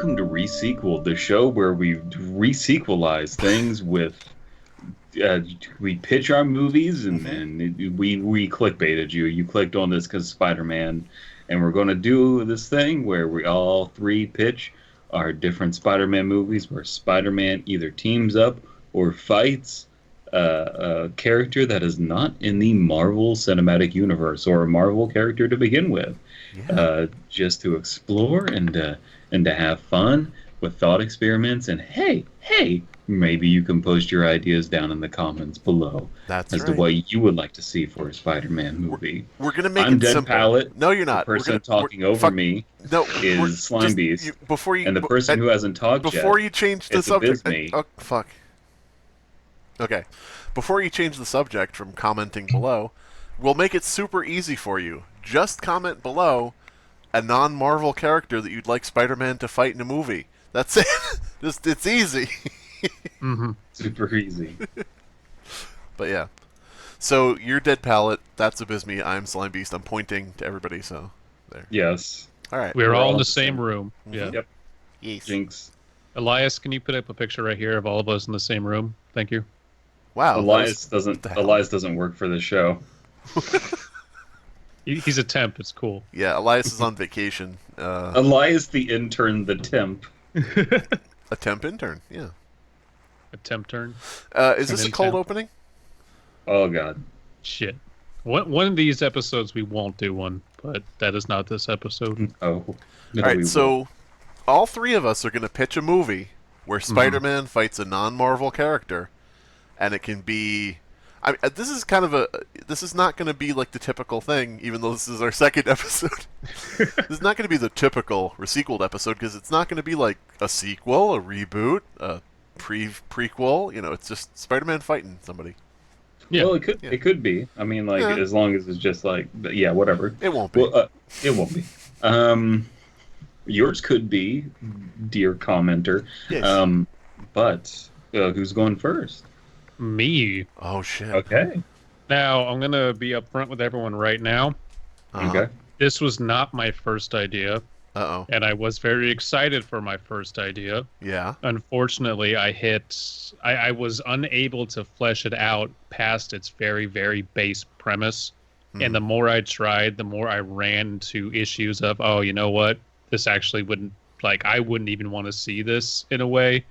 welcome to Resequeled, the show where we resequelize things with. We pitch our movies and we clickbaited you. You clicked on this because Spider-Man, and we're going to do this thing where we all three pitch our different Spider-Man movies where Spider-Man either teams up or fights a character that is not in the Marvel Cinematic Universe or a Marvel character to begin with. Yeah. Just to explore and to have fun with thought experiments. And hey, maybe you can post your ideas down in the comments below That's as right. to what you would like to see for a Spider-Man movie. We're gonna make I'm it Dead simple. Palette. No, you're not. The person we're talking over fuck, me no, is Slime just, Beast. before you, And the person who hasn't talked before yet you change the is subject. Abysme. Oh, fuck. Okay. Before you change the subject from commenting below, we'll make it super easy for you. Just comment below a non-Marvel character that you'd like Spider-Man to fight in a movie. That's it. It's easy. Super easy. But yeah. So you're Dead Palette. That's Abysme. I'm Slime Beast. I'm pointing to everybody. So there. Yes. All right. We're all in the same room. Yeah. Yep. Yes. Jinx. Elias, can you put up a picture right here of all of us in the same room? Thank you. Wow. Elias doesn't work for the show. He's a temp. It's cool. Yeah. Elias is on vacation. Elias the intern, the temp. A temp intern. Yeah. A temp turn. Is this a An cold temp. opening? Oh god. Shit. One of these episodes we won't do one, but that is not this episode. Oh. No, All right. we So won't. all three of us are going to pitch a movie where Spider-Man fights a non-Marvel character, and it can be. This is kind of a. This is not going to be like the typical thing, even though this is our second episode. This is not going to be the typical Resequeled episode because it's not going to be like a sequel, a reboot, a prequel. You know, it's just Spider-Man fighting somebody. Yeah. Well, it could be. I mean, like Yeah. as long as it's just like, yeah, whatever. It won't be. Well, it won't be. Yours could be, dear commenter. Yes. But who's going first? Me. Oh shit. Okay. Now, I'm going to be upfront with everyone right now. Okay. This was not my first idea, Uh-oh. and I was very excited for my first idea. Yeah. Unfortunately, I was unable to flesh it out past its very, very base premise. And the more I tried, the more I ran into issues of, oh, you know what? This actually wouldn't, I wouldn't even want to see this in a way.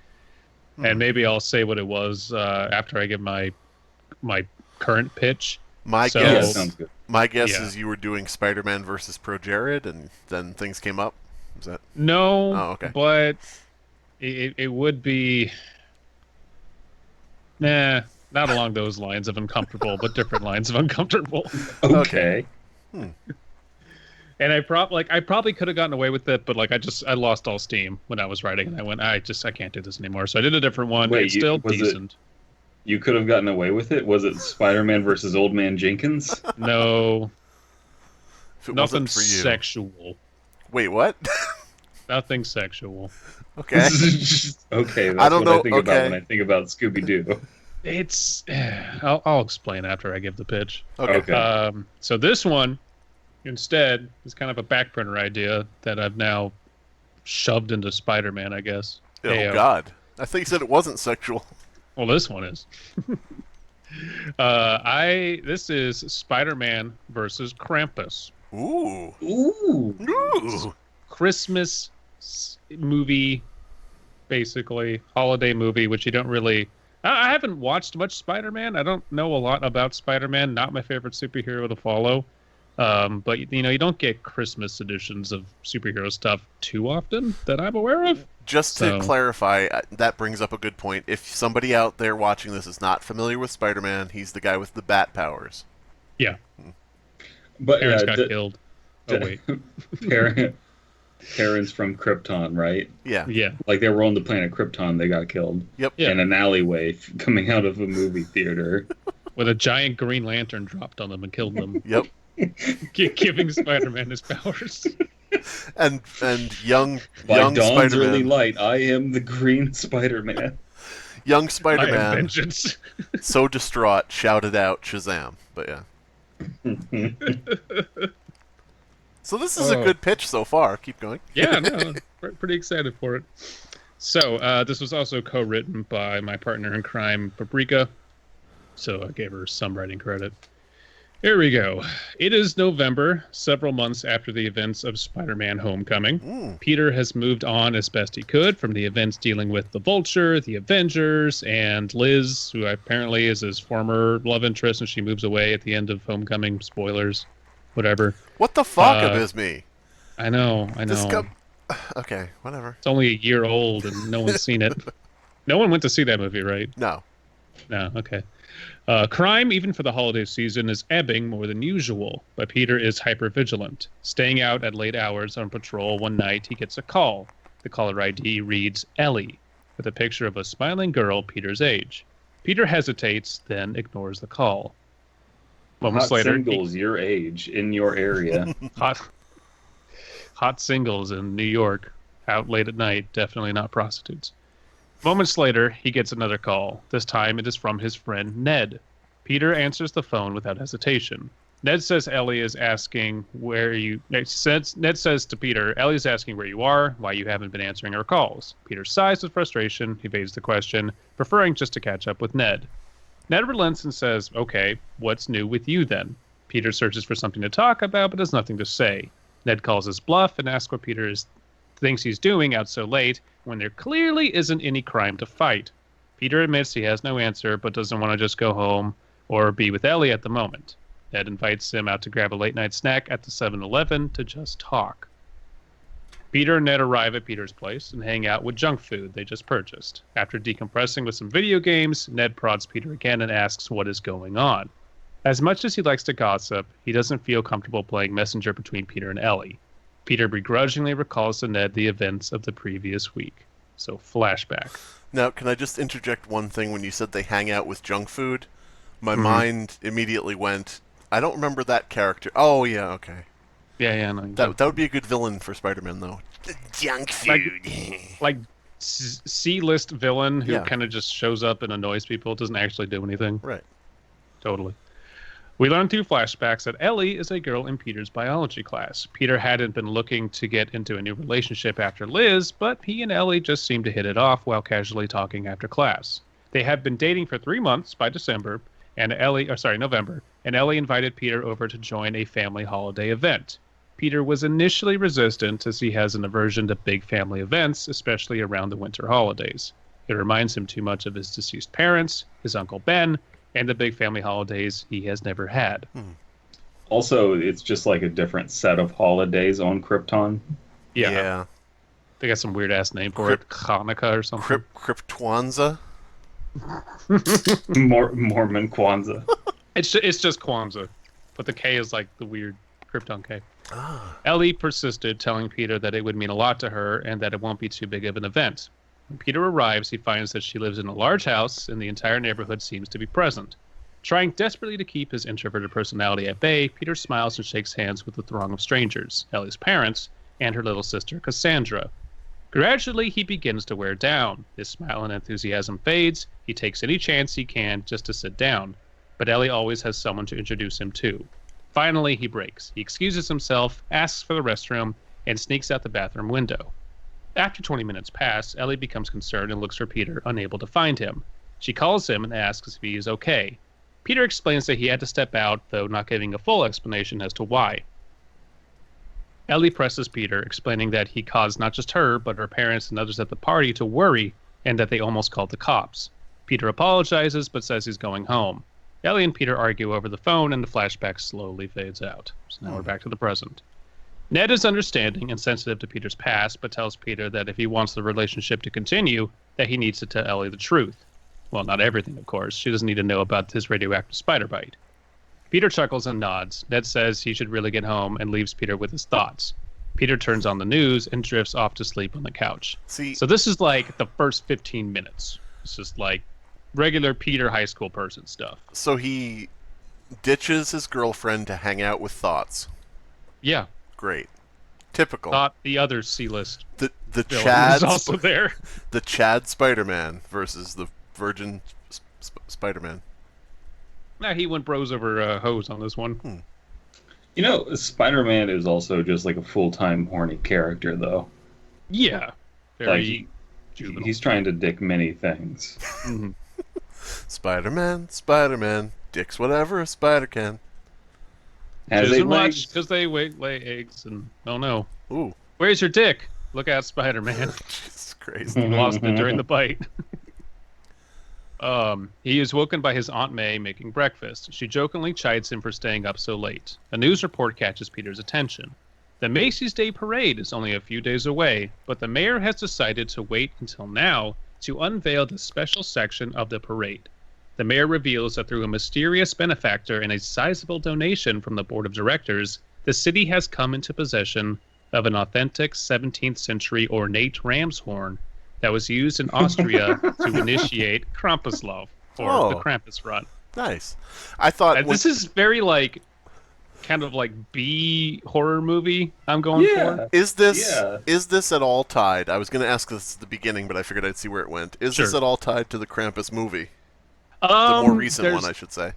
And maybe I'll say what it was after I give my current pitch. My So- Yeah, guess. sounds good. My guess Yeah. is you were doing Spider-Man versus Pro Jared, and then things came up. Is that? No, Oh, okay. but it would be, not along those lines of uncomfortable, but different lines of uncomfortable. Okay. And I probably could have gotten away with it, but I lost all steam when I was writing, and I went, I can't do this anymore. So I did a different one. Wait, It's still was it- decent. You could have gotten away with it. Was it Spider-Man versus Old Man Jenkins? No, If it nothing wasn't for you. sexual. Wait, what? Nothing sexual. Okay. Okay, that's I don't what I know, think about okay. when I think about Scooby-Doo. It's. I'll explain after I give the pitch. Okay. Okay. So this one, instead, is kind of a back burner idea that I've now shoved into Spider-Man, I guess. Oh Heyo. God. I think you said it wasn't sexual. Well, this one is. This is Spider-Man versus Krampus. Ooh. Ooh. Ooh. Christmas movie, basically holiday movie, which you don't really. I haven't watched much Spider-Man. I don't know a lot about Spider-Man. Not my favorite superhero to follow. But you don't get Christmas editions of superhero stuff too often that I'm aware of. Just to So- clarify, that brings up a good point. If somebody out there watching this is not familiar with Spider-Man, he's the guy with the bat powers. Yeah, But parents got killed. Oh wait, parents from Krypton, right? Yeah. yeah, Like they were on the planet Krypton, they got killed Yep. Yeah. in an alleyway coming out of a movie theater. with a giant Green Lantern dropped on them and killed them, Yep. giving Spider-Man his powers. And young By young dawn's early Spider-Man, light, I am the Green Spider-Man. young I am Spider-Man, vengeance. so distraught, shouted out Shazam. But yeah. So this is a Oh. good pitch so far. Keep going. Yeah, no, pretty excited for it. So this was also co-written by my partner in crime, Paprika. So I gave her some writing credit. Here we go. It is November, several months after the events of Spider-Man Homecoming. Peter has moved on as best he could from the events dealing with the Vulture, the Avengers, and Liz, who apparently is his former love interest, and she moves away at the end of Homecoming. Spoilers. Whatever. What the fuck is me? I know. Okay, whatever. It's only a year old, and no one's seen it. No one went to see that movie, right? No. No, okay. Crime, even for the holiday season, is ebbing more than usual, but Peter is hypervigilant. Staying out at late hours on patrol one night, he gets a call. The caller ID reads Ellie, with a picture of a smiling girl Peter's age. Peter hesitates, then ignores the call. Moments later, singles your age in your area. Hot singles in New York, out late at night, definitely not prostitutes. Moments later, he gets another call. This time it is from his friend Ned. Peter answers the phone without hesitation. Ned says Ellie is asking where you... Ned says to Peter, Ellie's asking where you are, why you haven't been answering her calls. Peter sighs with frustration, evades the question, preferring just to catch up with Ned. Ned relents and says, okay, what's new with you then? Peter searches for something to talk about, but has nothing to say. Ned calls his bluff and asks what Peter thinks he's doing out so late when there clearly isn't any crime to fight. Peter admits he has no answer, but doesn't want to just go home or be with Ellie at the moment. Ned invites him out to grab a late-night snack at the 7-Eleven to just talk. Peter and Ned arrive at Peter's place and hang out with junk food they just purchased. After decompressing with some video games, Ned prods Peter again and asks what is going on. As much as he likes to gossip, he doesn't feel comfortable playing messenger between Peter and Ellie. Peter begrudgingly recalls to Ned the events of the previous week. So, flashback. Now, can I just interject one thing? When you said they hang out with junk food, my mind immediately went, I don't remember that character. Oh, yeah, okay. Yeah, no. That would be a good villain for Spider-Man, though. Junk food. Like C-list villain who kind of just shows up and annoys people, doesn't actually do anything. Right. Totally. We learn through flashbacks that Ellie is a girl in Peter's biology class. Peter hadn't been looking to get into a new relationship after Liz, but he and Ellie just seemed to hit it off while casually talking after class. They had been dating for 3 months by November, and Ellie invited Peter over to join a family holiday event. Peter was initially resistant as he has an aversion to big family events, especially around the winter holidays. It reminds him too much of his deceased parents, his Uncle Ben, and the big family holidays he has never had. Also, it's just like a different set of holidays on Krypton. Yeah. They got some weird-ass name for it. Hanukkah or something. Kryptwanza? Mormon Kwanzaa. It's just Kwanzaa. But the K is like the weird Krypton K. Ellie persisted, telling Peter that it would mean a lot to her and that it won't be too big of an event. When Peter arrives, he finds that she lives in a large house and the entire neighborhood seems to be present. Trying desperately to keep his introverted personality at bay, Peter smiles and shakes hands with the throng of strangers, Ellie's parents, and her little sister, Cassandra. Gradually, he begins to wear down. His smile and enthusiasm fades. He takes any chance he can just to sit down. But Ellie always has someone to introduce him to. Finally, he breaks. He excuses himself, asks for the restroom, and sneaks out the bathroom window. After 20 minutes pass, Ellie becomes concerned and looks for Peter, unable to find him. She calls him and asks if he is okay. Peter explains that he had to step out, though not giving a full explanation as to why. Ellie presses Peter, explaining that he caused not just her, but her parents and others at the party to worry, and that they almost called the cops. Peter apologizes, but says he's going home. Ellie and Peter argue over the phone, and the flashback slowly fades out. So now we're back to the present. Ned is understanding and sensitive to Peter's past, but tells Peter that if he wants the relationship to continue, that he needs to tell Ellie the truth. Well, not everything, of course. She doesn't need to know about his radioactive spider bite. Peter chuckles and nods. Ned says he should really get home and leaves Peter with his thoughts. Peter turns on the news and drifts off to sleep on the couch. So this is like the first 15 minutes. It's just like regular Peter high school person stuff. So he ditches his girlfriend to hang out with Thoughts. Yeah. Great. Typical. Thought the other C-list the Chad is also there. The Chad Spider-Man versus the Virgin Spider-Man. Nah, he went bros over hose on this one. You know, Spider-Man is also just like a full-time horny character, though. Yeah, very Like, juvenile. he's trying to dick many things. Mm-hmm. Spider-Man, dicks whatever a spider can. Has Isn't 8 much legs. because they lay eggs and oh no, Ooh, where's your dick? Look out, Spider-Man! Jesus Christ. He lost it during the bite. He is woken by his Aunt May making breakfast. She jokingly chides him for staying up so late. A news report catches Peter's attention. The Macy's Day Parade is only a few days away, but the mayor has decided to wait until now to unveil the special section of the parade. The mayor reveals that through a mysterious benefactor and a sizable donation from the board of directors, the city has come into possession of an authentic 17th century ornate ram's horn that was used in Austria to initiate Krampuslauf, or the Krampus run. Nice. I thought... This is very, kind of like B horror movie I'm going for. Is this at all tied? I was going to ask this at the beginning, but I figured I'd see where it went. Is this at all tied to the Krampus movie? The more recent one, I should say.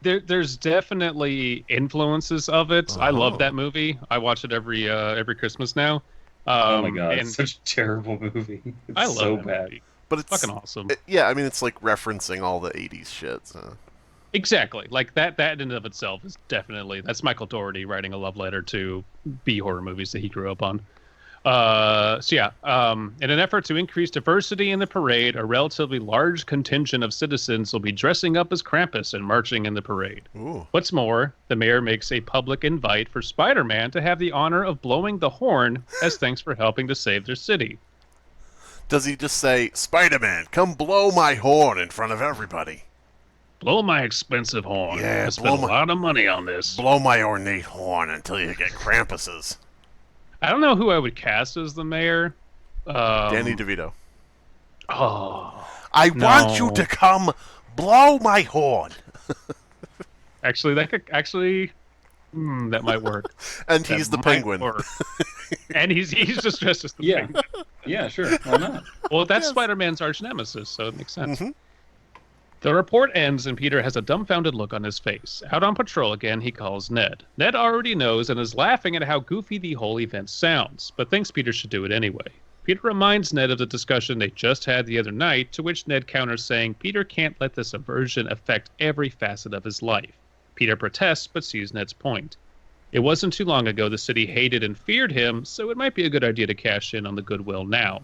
There's definitely influences of it. I love that movie. I watch it every Christmas now. Oh my god, it's such a terrible movie. It's I love so that bad. movie. But it's fucking awesome. It's like referencing all the 80s shit. So. Exactly. Like that in and of itself is definitely, that's Michael Dougherty writing a love letter to B horror movies that he grew up on. In an effort to increase diversity in the parade, a relatively large contingent of citizens will be dressing up as Krampus and marching in the parade. Ooh. What's more, the mayor makes a public invite for Spider-Man to have the honor of blowing the horn as thanks for helping to save their city. Does he just say, Spider-Man, come blow my horn in front of everybody? Blow my expensive horn. Yeah, I spent a lot of money on this. Blow my ornate horn until you get Krampuses. I don't know who I would cast as the mayor. Danny DeVito. Oh. I want you to come blow my horn. Actually, that might work. And he's the penguin. And he's just dressed as the penguin. Yeah, sure. Why not? Well, that's Spider-Man's arch nemesis, so it makes sense. Mm-hmm. The report ends and Peter has a dumbfounded look on his face. Out on patrol again, he calls Ned. Ned already knows and is laughing at how goofy the whole event sounds, but thinks Peter should do it anyway. Peter reminds Ned of the discussion they just had the other night, to which Ned counters saying Peter can't let this aversion affect every facet of his life. Peter protests, but sees Ned's point. It wasn't too long ago the city hated and feared him, so it might be a good idea to cash in on the goodwill now.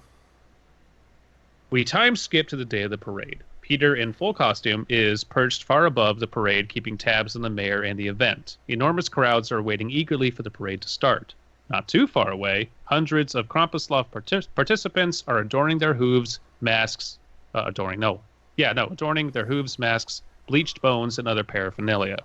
We time skip to the day of the parade. Peter, in full costume, is perched far above the parade, keeping tabs on the mayor and the event. Enormous crowds are waiting eagerly for the parade to start. Not too far away, hundreds of Krampuslauf participants are adorning their hooves, masks, adorning their hooves, masks, bleached bones, and other paraphernalia.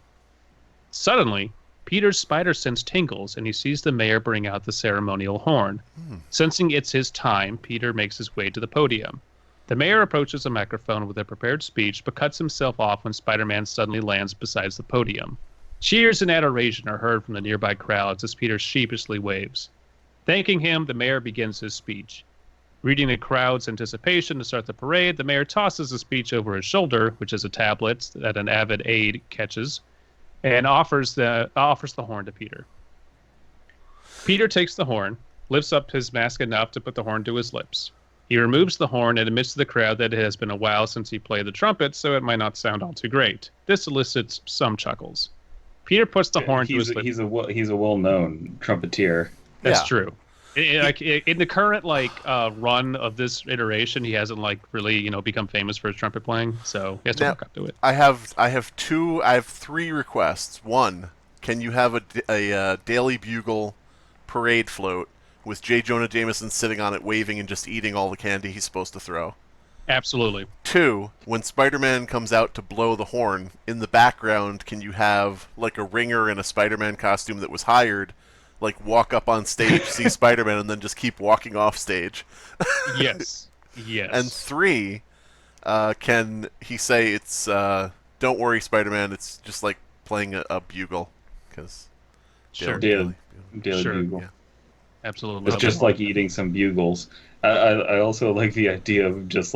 Suddenly, Peter's spider sense tingles, and he sees the mayor bring out the ceremonial horn. Sensing it's his time, Peter makes his way to the podium. The mayor approaches a microphone with a prepared speech, but cuts himself off when Spider-Man suddenly lands beside the podium. Cheers and adoration are heard from the nearby crowds as Peter sheepishly waves. Thanking him, the mayor begins his speech. Reading the crowd's anticipation to start the parade, the mayor tosses the speech over his shoulder, which is a tablet that an avid aide catches, and offers the horn to Peter. Peter takes the horn, lifts up his mask enough to put the horn to his lips. He removes the horn and admits to the crowd that it has been a while since he played the trumpet, so it might not sound all too great. This elicits some chuckles. Peter puts the horn to his lips. He's a well-known trumpeter. That's true. In the current run of this iteration, he hasn't really become famous for his trumpet playing, so he has to work up to it. I have three requests. One, can you have a Daily Bugle parade float with J. Jonah Jameson sitting on it, waving and just eating all the candy he's supposed to throw? Absolutely. Two, when Spider-Man comes out to blow the horn, in the background, can you have a ringer in a Spider-Man costume that was hired, walk up on stage, see Spider-Man, and then just keep walking off stage? Yes. Yes. And three, can he say it's, don't worry, Spider-Man, it's just like playing a bugle? Because Daily Bugle. Yeah. Absolutely. It's just like eating some bugles. I also like the idea of just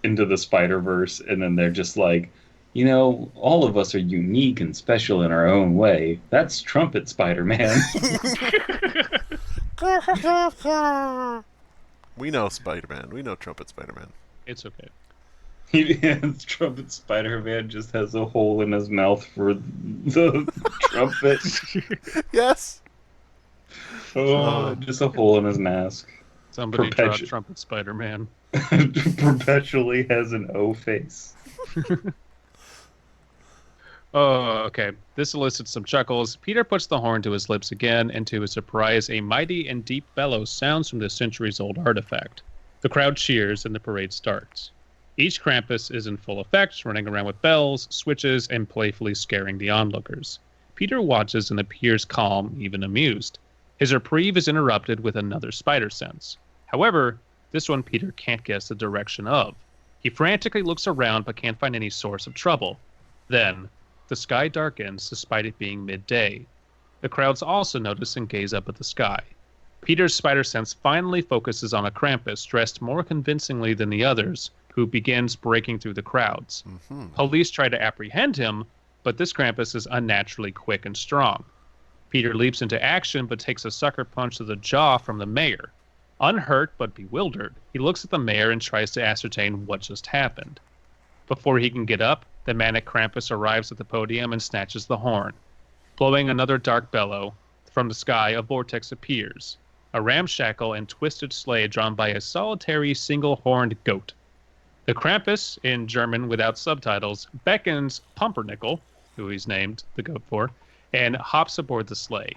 into the Spider-Verse, and then they're just all of us are unique and special in our own way. That's Trumpet Spider-Man. We know Spider-Man. We know Trumpet Spider-Man. It's okay. Trumpet Spider-Man just has a hole in his mouth for the trumpet. Yes. Oh, just a hole in his mask. Somebody draw Trumpet Spider-Man. Perpetually has an O face. Oh, okay. This elicits some chuckles. Peter puts the horn to his lips again, and to his surprise, a mighty and deep bellow sounds from the centuries-old artifact. The crowd cheers, and the parade starts. Each Krampus is in full effect, running around with bells, switches, and playfully scaring the onlookers. Peter watches and appears calm, even amused. His reprieve is interrupted with another spider sense. However, this one Peter can't guess the direction of. He frantically looks around but can't find any source of trouble. Then, the sky darkens despite it being midday. The crowds also notice and gaze up at the sky. Peter's spider sense finally focuses on a Krampus dressed more convincingly than the others, who begins breaking through the crowds. Mm-hmm. Police try to apprehend him, but this Krampus is unnaturally quick and strong. Peter leaps into action but takes a sucker punch to the jaw from the mayor. Unhurt but bewildered, he looks at the mayor and tries to ascertain what just happened. Before he can get up, the manic Krampus arrives at the podium and snatches the horn. Blowing another dark bellow, from the sky a vortex appears. A ramshackle and twisted sleigh drawn by a solitary single-horned goat. The Krampus, in German without subtitles, beckons Pumpernickel, who he's named the goat for, and hops aboard the sleigh.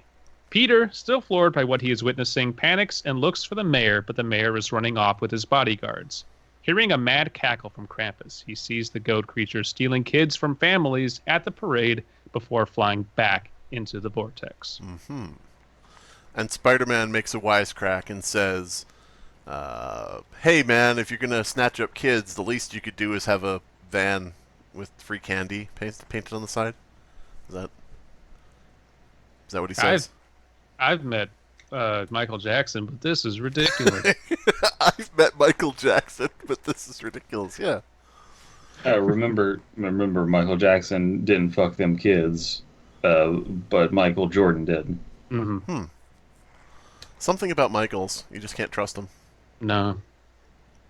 Peter, still floored by what he is witnessing, panics and looks for the mayor, but the mayor is running off with his bodyguards. Hearing a mad cackle from Krampus, he sees the goat creature stealing kids from families at the parade before flying back into the vortex. Mm-hmm. And Spider-Man makes a wisecrack and says, hey man, if you're going to snatch up kids, the least you could do is have a van with free candy painted on the side. Is that what he says? I've met Michael Jackson, but this is ridiculous. I've met Michael Jackson, but this is ridiculous. Yeah. Remember, Michael Jackson didn't fuck them kids, but Michael Jordan did. Mm-hmm. Something about Michaels. You just can't trust him. No.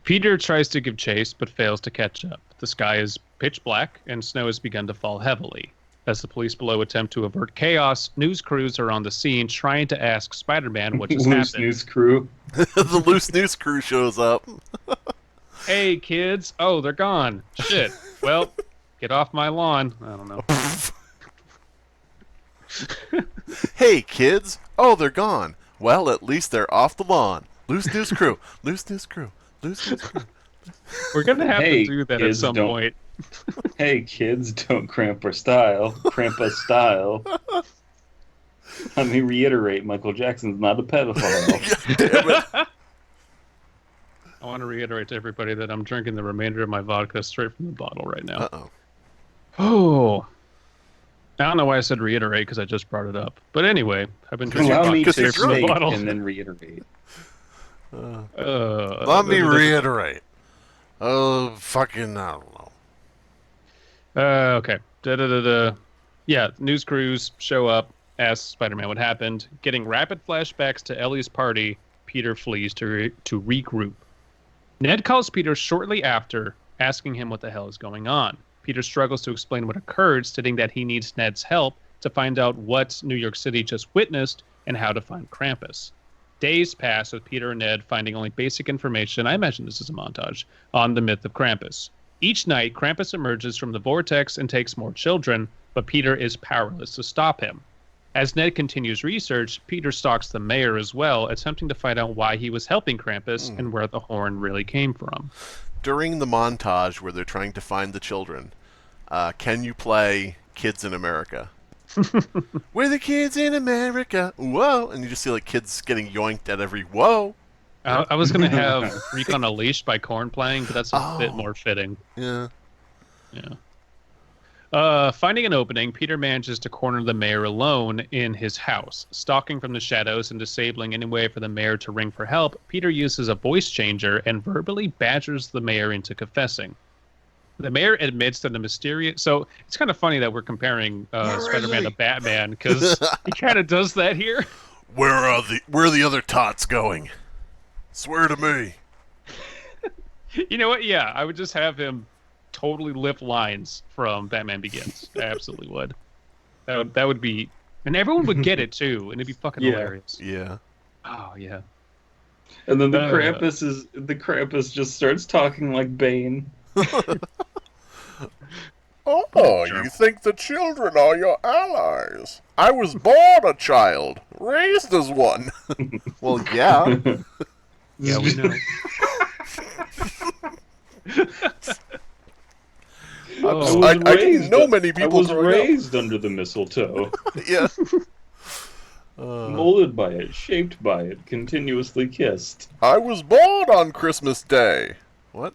Peter tries to give chase, but fails to catch up. The sky is pitch black, and snow has begun to fall heavily. As the police below attempt to avert chaos, news crews are on the scene trying to ask Spider-Man what just Loose happened. news crew. The loose news crew shows up. Hey, kids. Oh, they're gone. Shit. Well, get off my lawn. I don't know. Hey, kids. Oh, they're gone. Well, at least they're off the lawn. Loose news crew. Loose news crew. Loose news crew. We're going to have to do that at some point. Hey, kids, don't cramp our style. Cramp us style. Let me reiterate, Michael Jackson's not a pedophile. Damn it. I want to reiterate to everybody that I'm drinking the remainder of my vodka straight from the bottle right now. Uh-oh. Oh. I don't know why I said reiterate, because I just brought it up. But anyway, I've been drinking Allow me vodka to straight from the state bottle. and then reiterate. Let me reiterate. Oh, fucking, I don't know. Okay. Yeah, news crews show up, ask Spider-Man what happened. Getting rapid flashbacks to Ellie's party, Peter flees to regroup. Ned calls Peter shortly after, asking him what the hell is going on. Peter struggles to explain what occurred, stating that he needs Ned's help to find out what New York City just witnessed and how to find Krampus. Days pass with Peter and Ned finding only basic information, I imagine this is a montage, on the myth of Krampus. Each night, Krampus emerges from the vortex and takes more children, but Peter is powerless to stop him. As Ned continues research, Peter stalks the mayor as well, attempting to find out why he was helping Krampus and where the horn really came from. During the montage where they're trying to find the children, can you play Kids in America? We're the kids in America, whoa! And you just see like kids getting yoinked at every whoa. I was going to have Freak on a Leash by Korn playing, but that's a bit more fitting. Yeah. Finding an opening, Peter manages to corner the mayor alone in his house. Stalking from the shadows and disabling any way for the mayor to ring for help, Peter uses a voice changer and verbally badgers the mayor into confessing. The mayor admits that the mysterious... So it's kind of funny that we're comparing Spider-Man to Batman, because he kind of does that here. Where are the other tots going? Swear to me. You know what? Yeah, I would just have him totally lift lines from Batman Begins. I absolutely would. That would be, and everyone would get it too, and it'd be fucking hilarious. Yeah. Oh yeah. And then the Krampus just starts talking like Bane. Oh, you think the children are your allies? I was born a child, raised as one. Well, yeah. Yeah, we know. I didn't know many people. I was raised under the mistletoe. Yeah. Molded by it, shaped by it, continuously kissed. I was born on Christmas Day. What?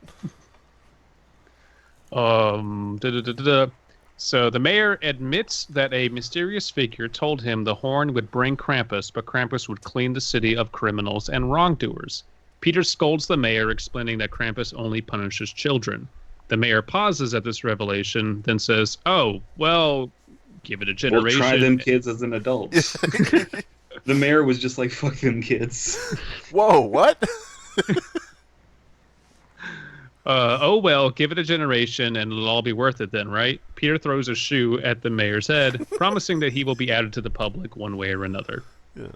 So the mayor admits that a mysterious figure told him the horn would bring Krampus, but Krampus would clean the city of criminals and wrongdoers. Peter scolds the mayor, explaining that Krampus only punishes children. The mayor pauses at this revelation, then says, "Oh, well, give it a generation." Well, try them kids as an adult. The mayor was just like, fuck them kids. Whoa, what? Oh, well, give it a generation and it'll all be worth it then, right? Peter throws a shoe at the mayor's head, promising that he will be added to the public one way or another. Yeah.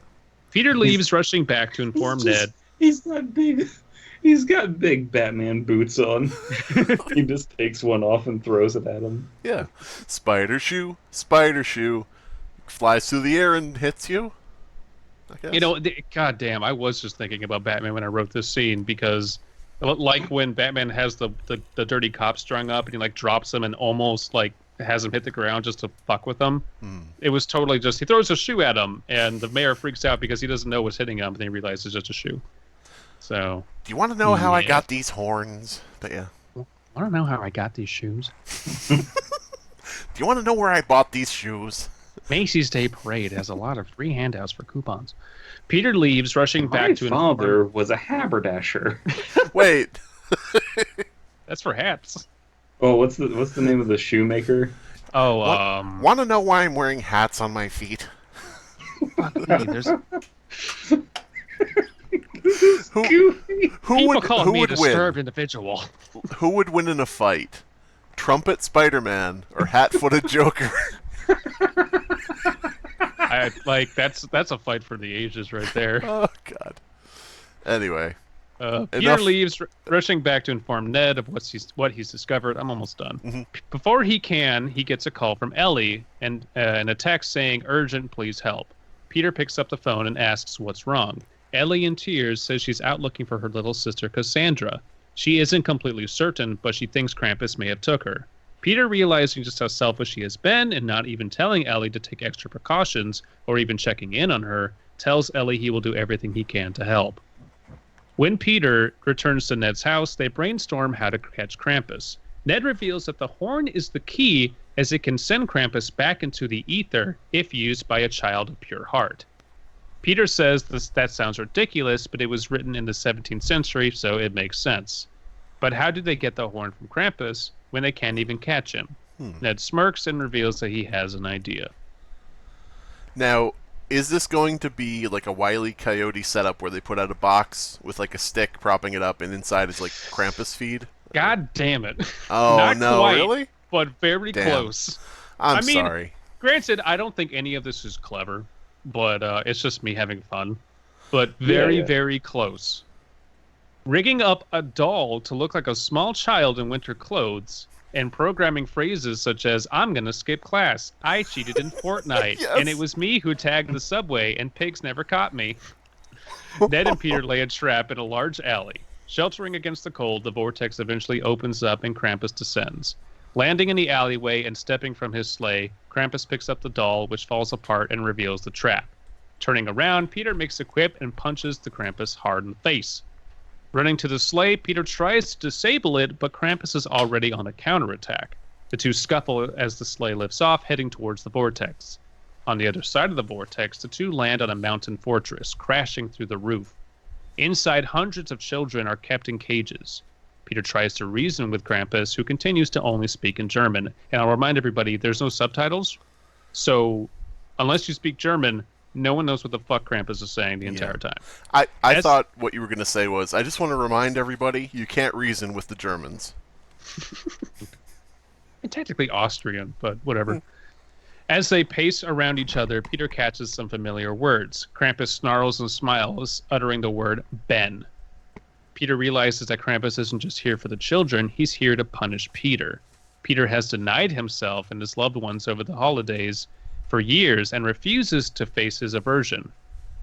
Peter leaves, rushing back to inform Ned. He's got big Batman boots on. He just takes one off and throws it at him. Yeah. Spider shoe, flies through the air and hits you. I guess. You know, goddamn, I was just thinking about Batman when I wrote this scene, because like when Batman has the dirty cop strung up and he like drops him and almost like has him hit the ground just to fuck with him. It was totally just, he throws a shoe at him and the mayor freaks out because he doesn't know what's hitting him, and then he realizes it's just a shoe. So, do you want to know how I got these horns? But yeah. I don't know how I got these shoes. Do you want to know where I bought these shoes? Macy's Day Parade has a lot of free handouts for coupons. Peter leaves, rushing back to My father was a haberdasher. Wait. That's for hats. Oh, what's the name of the shoemaker? Oh, want to know why I'm wearing hats on my feet? there's... Who People would call who me a would disturbed win? individual. Who would win in a fight? Trumpet Spider-Man or hat-footed Joker? That's a fight for the ages right there. Oh God. Anyway, Peter leaves, rushing back to inform Ned of what he's discovered. I'm almost done. Mm-hmm. Before he gets a call from Ellie and a text saying, "Urgent, please help." Peter picks up the phone and asks what's wrong. Ellie, in tears, says she's out looking for her little sister Cassandra. She isn't completely certain, but she thinks Krampus may have took her. Peter, realizing just how selfish he has been and not even telling Ellie to take extra precautions or even checking in on her, tells Ellie he will do everything he can to help. When Peter returns to Ned's house, they brainstorm how to catch Krampus. Ned reveals that the horn is the key, as it can send Krampus back into the ether if used by a child of pure heart. Peter says that sounds ridiculous, but it was written in the 17th century, so it makes sense. But how did they get the horn from Krampus when they can't even catch him? Ned smirks and reveals that he has an idea. Now, is this going to be like a Wile E. Coyote setup where they put out a box with like a stick propping it up, and inside is like Krampus feed? God damn it. Oh, Not no, quite, really? But very Damn. close. I'm sorry. Granted, I don't think any of this is clever, but it's just me having fun. But very close. Rigging up a doll to look like a small child in winter clothes and programming phrases such as, "I'm going to skip class. I cheated in Fortnite. Yes. And it was me who tagged the subway and pigs never caught me." Ned and Peter lay a trap in a large alley. Sheltering against the cold, the vortex eventually opens up and Krampus descends. Landing in the alleyway and stepping from his sleigh, Krampus picks up the doll, which falls apart and reveals the trap. Turning around, Peter makes a quip and punches the Krampus hard in the face. Running to the sleigh, Peter tries to disable it, but Krampus is already on a counterattack. The two scuffle as the sleigh lifts off, heading towards the vortex. On the other side of the vortex, the two land on a mountain fortress, crashing through the roof. Inside, hundreds of children are kept in cages. Peter tries to reason with Krampus, who continues to only speak in German. And I'll remind everybody, there's no subtitles. So, unless you speak German, No one knows what the fuck Krampus is saying the entire time. I thought what you were going to say was, I just want to remind everybody, you can't reason with the Germans. Technically Austrian, but whatever. As they pace around each other, Peter catches some familiar words. Krampus snarls and smiles, uttering the word Ben. Peter realizes that Krampus isn't just here for the children, he's here to punish Peter. Peter has denied himself and his loved ones over the holidays for years and refuses to face his aversion.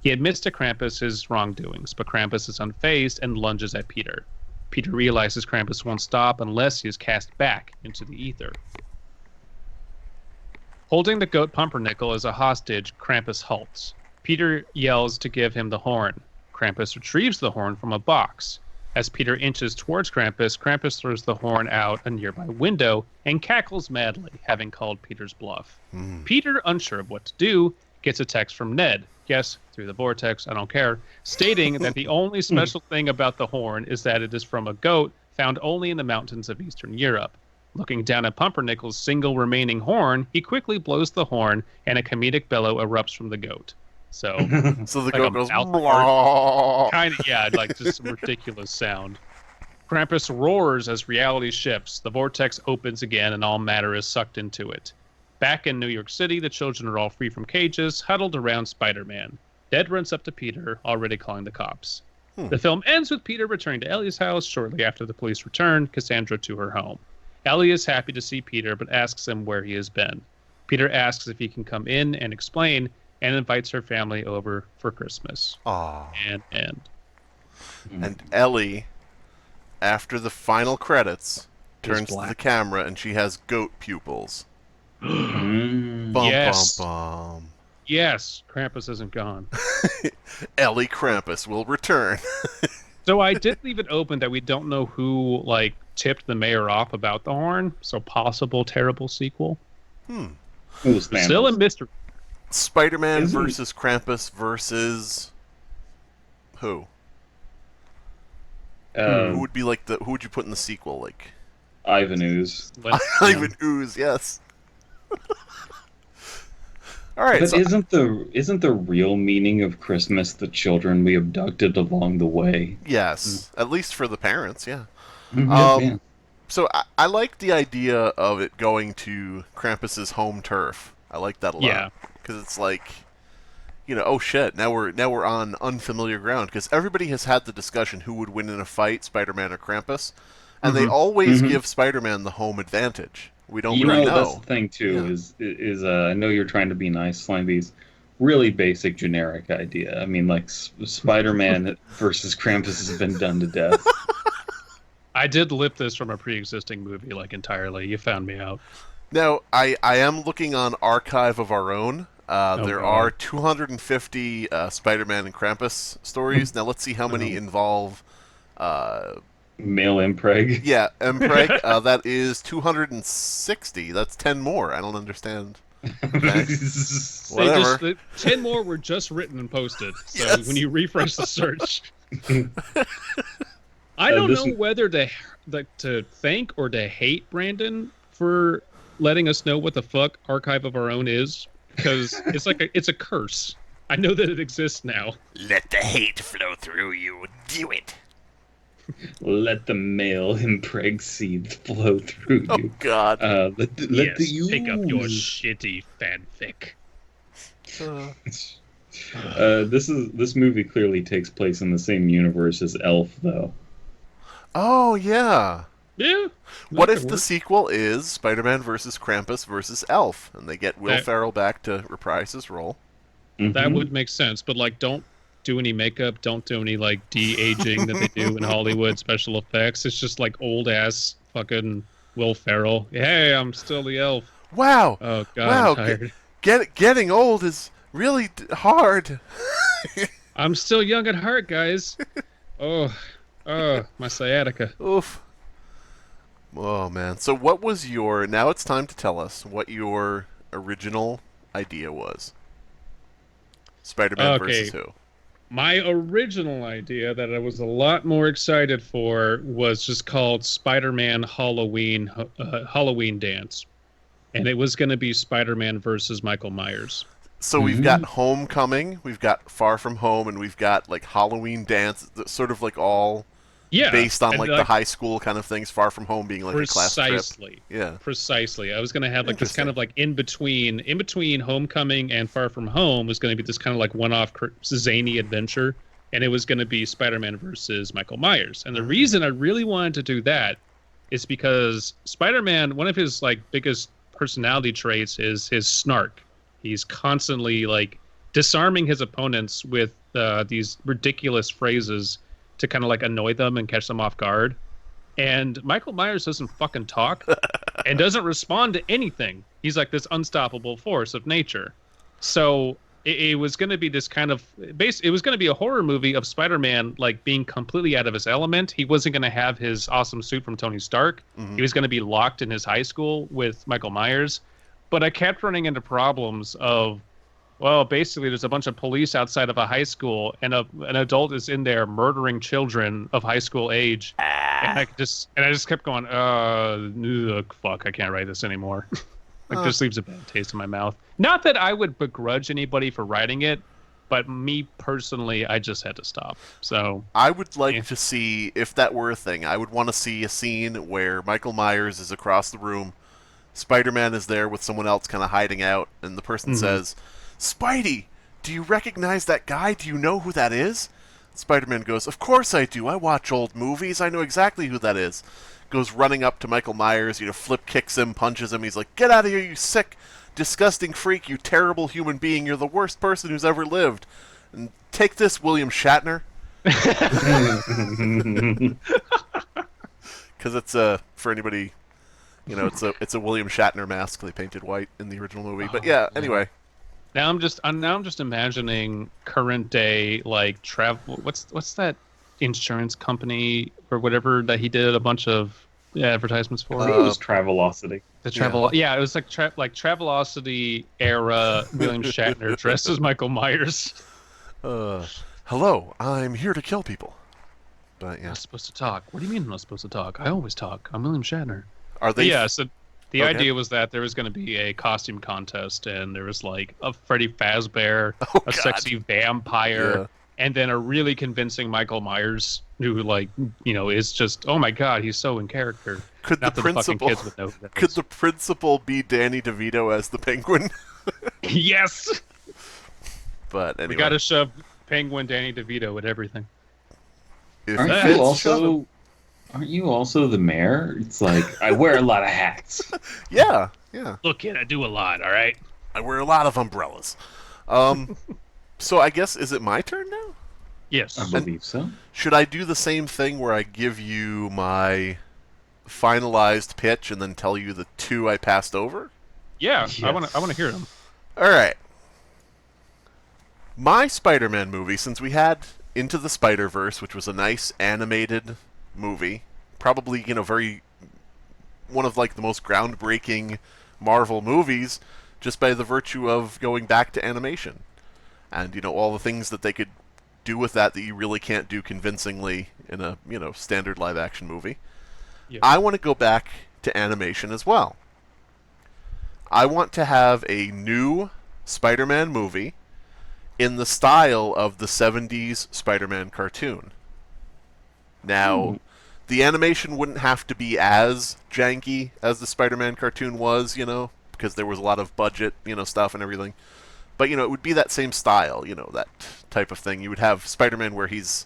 He admits to Krampus his wrongdoings, but Krampus is unfazed and lunges at Peter. Peter realizes Krampus won't stop unless he is cast back into the ether. Holding the goat Pumpernickel as a hostage, Krampus halts. Peter yells to give him the horn. Krampus retrieves the horn from a box. As Peter inches towards Krampus, Krampus throws the horn out a nearby window and cackles madly, having called Peter's bluff. Peter, unsure of what to do, gets a text from Ned. Yes, through the vortex, I don't care, stating that the only special thing about the horn is that it is from a goat found only in the mountains of Eastern Europe. Looking down at Pumpernickel's single remaining horn, he quickly blows the horn, and a comedic bellow erupts from the goat. So the like goat goes, "Blah." kind of, yeah, like just some ridiculous sound. Krampus roars as reality shifts. The vortex opens again, and all matter is sucked into it. Back in New York City, the children are all free from cages, huddled around Spider-Man. Ned runs up to Peter, already calling the cops. The film ends with Peter returning to Ellie's house shortly after the police return Cassandra to her home. Ellie is happy to see Peter, but asks him where he has been. Peter asks if he can come in and explain, and invites her family over for Christmas. Aww. And Ellie, after the final credits, turns to the camera and she has goat pupils. Bum, Yes. bum, bum. Yes, Krampus isn't gone. Ellie Krampus will return. So I did leave it open that we don't know who tipped the mayor off about the horn. So possible terrible sequel. Still a mystery. Spider-Man versus Krampus versus who? Who would be who would you put in the sequel? Ivan Ooze. Ivan Ooze, yes. All right. But isn't the real meaning of Christmas the children we abducted along the way? Yes, at least for the parents, yeah. Yeah. So I like the idea of it going to Krampus's home turf. I like that a lot. Yeah. Because it's oh shit, now we're on unfamiliar ground. Because everybody has had the discussion who would win in a fight, Spider-Man or Krampus, and they always give Spider-Man the home advantage. We don't really know. That's the thing too. Yeah. Is I know you're trying to be nice, Slimebees. Really basic, generic idea. I mean, Spider-Man versus Krampus has been done to death. I did lip this from a pre-existing movie, entirely. You found me out. Now, I am looking on Archive of Our Own. There God. are 250 Spider-Man and Krampus stories. Now, let's see how many involve... Male impreg. Yeah, impreg. That is 260. That's 10 more. I don't understand. Okay. Whatever. 10 more were just written and posted. So Yes. when you refresh the search... I don't know whether to thank or to hate Brandon for letting us know what the fuck Archive of Our Own is, because it's a curse. I know that it exists now. Let the hate flow through you. Do it. Let the male impreg seeds flow through you. Oh, God. Let the Pick up your ooze. shitty fanfic. This movie clearly takes place in the same universe as Elf, though. Oh, yeah. Yeah. What if the sequel is Spider-Man versus Krampus versus Elf, and they get Will Ferrell back to reprise his role? That would make sense, but don't do any makeup, don't do any de-aging that they do in Hollywood special effects. It's just old ass fucking Will Ferrell. Hey, I'm still the elf. Wow. Oh God, wow. I'm tired. Getting old is really hard. I'm still young at heart, guys. Oh, my sciatica. Oof. Oh man. So what was now it's time to tell us what your original idea was. Spider-Man versus who? My original idea that I was a lot more excited for was just called Spider-Man Halloween Dance. And it was going to be Spider-Man versus Michael Myers. So we've got Homecoming, we've got Far From Home, and we've got like Halloween Dance, sort of like all based on like the high school kind of things. Far From Home being like a class trip. Precisely. Yeah. Precisely. I was going to have like this kind of like in between Homecoming and Far From Home was going to be this kind of like one-off zany adventure, and it was going to be Spider-Man versus Michael Myers. And the reason I really wanted to do that is because Spider-Man, one of his like biggest personality traits is his snark. He's constantly like disarming his opponents with these ridiculous phrases to kind of like annoy them and catch them off guard. And Michael Myers doesn't fucking talk and doesn't respond to anything. He's like this unstoppable force of nature. So it was going to be this kind of it was going to be a horror movie of Spider-Man like being completely out of his element. He wasn't going to have his awesome suit from Tony Stark. He was going to be locked in his high school with Michael Myers. But I kept running into problems of, well, basically there's a bunch of police outside of a high school and an adult is in there murdering children of high school age. And I just kept going, fuck, I can't write this anymore. Just leaves a bad taste in my mouth. Not that I would begrudge anybody for writing it, but me personally, I just had to stop. So I would like to see, if that were a thing, I would want to see a scene where Michael Myers is across the room, Spider-Man is there with someone else kind of hiding out, and the person says, "Spidey, do you recognize that guy? Do you know who that is?" Spider-Man goes, "Of course I do. I watch old movies. I know exactly who that is." Goes running up to Michael Myers, flip kicks him, punches him. He's like, "Get out of here, you sick, disgusting freak, you terrible human being. You're the worst person who's ever lived. And take this, William Shatner." Because it's for anybody, it's a William Shatner mask they painted white in the original movie. But yeah, anyway. Now I'm just imagining current day like travel. What's that insurance company or whatever that he did a bunch of advertisements for? It was Travelocity. The travel, yeah, it was like Travelocity era William Shatner dressed as Michael Myers. Hello, I'm here to kill people. But yeah, I'm not supposed to talk. What do you mean I'm not supposed to talk? I always talk. I'm William Shatner. Are they? Yeah. So the idea was that there was going to be a costume contest, and there was like a Freddy Fazbear, a sexy vampire, and then a really convincing Michael Myers who, is just, oh my god, he's so in character. Could Not the that principal? Kids would know who that Could is. the principal be Danny DeVito as the Penguin? Yes. But anyway, We got to shove Penguin Danny DeVito with everything. Aren't you also the mayor? It's like, I wear a lot of hats. Yeah. Look, kid, I do a lot. All right. I wear a lot of umbrellas. So I guess, is it my turn now? Yes. I believe so. Should I do the same thing where I give you my finalized pitch and then tell you the two I passed over? Yeah. Yes. I want to hear them. All right. My Spider-Man movie, since we had Into the Spider-Verse, which was a nice animated movie, probably, one of the most groundbreaking Marvel movies, just by the virtue of going back to animation. And, all the things that they could do with that you really can't do convincingly in a, standard live-action movie. Yeah. I want to go back to animation as well. I want to have a new Spider-Man movie in the style of the 70s Spider-Man cartoon. Now, the animation wouldn't have to be as janky as the Spider-Man cartoon was, because there was a lot of budget, stuff and everything. But, it would be that same style, that type of thing. You would have Spider-Man where his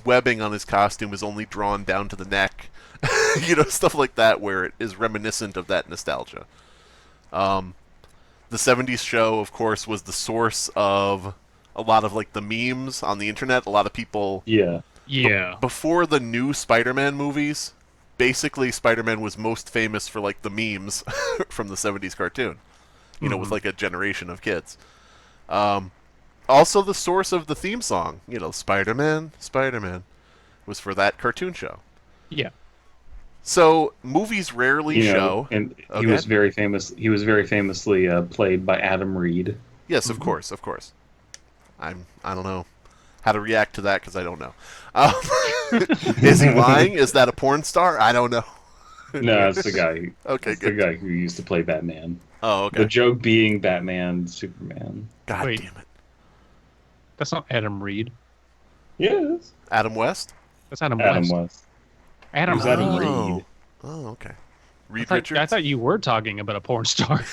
webbing on his costume is only drawn down to the neck. Stuff like that where it is reminiscent of that nostalgia. The 70s show, of course, was the source of a lot of, the memes on the internet. A lot of people... Yeah. Before the new Spider-Man movies, basically Spider-Man was most famous for, the memes from the 70s cartoon. With, a generation of kids. Also the source of the theme song, Spider-Man, Spider-Man, was for that cartoon show. Yeah. So movies rarely show, and he was very famous. He was very famously played by Adam Reed. Yes, of course. I don't know how to react to that because I don't know. Is he lying? Is that a porn star? I don't know. No, it's the guy. Okay, it's good. the guy who used to play Batman. Oh, The okay. joke being Batman, Superman. God Wait. damn it. That's not Adam Reed. Yes. Adam West? That's Adam Adam West. West. Adam Who's Adam Reed. Reed? Oh, okay. I Reed thought, I Richards? thought you were talking about a porn star.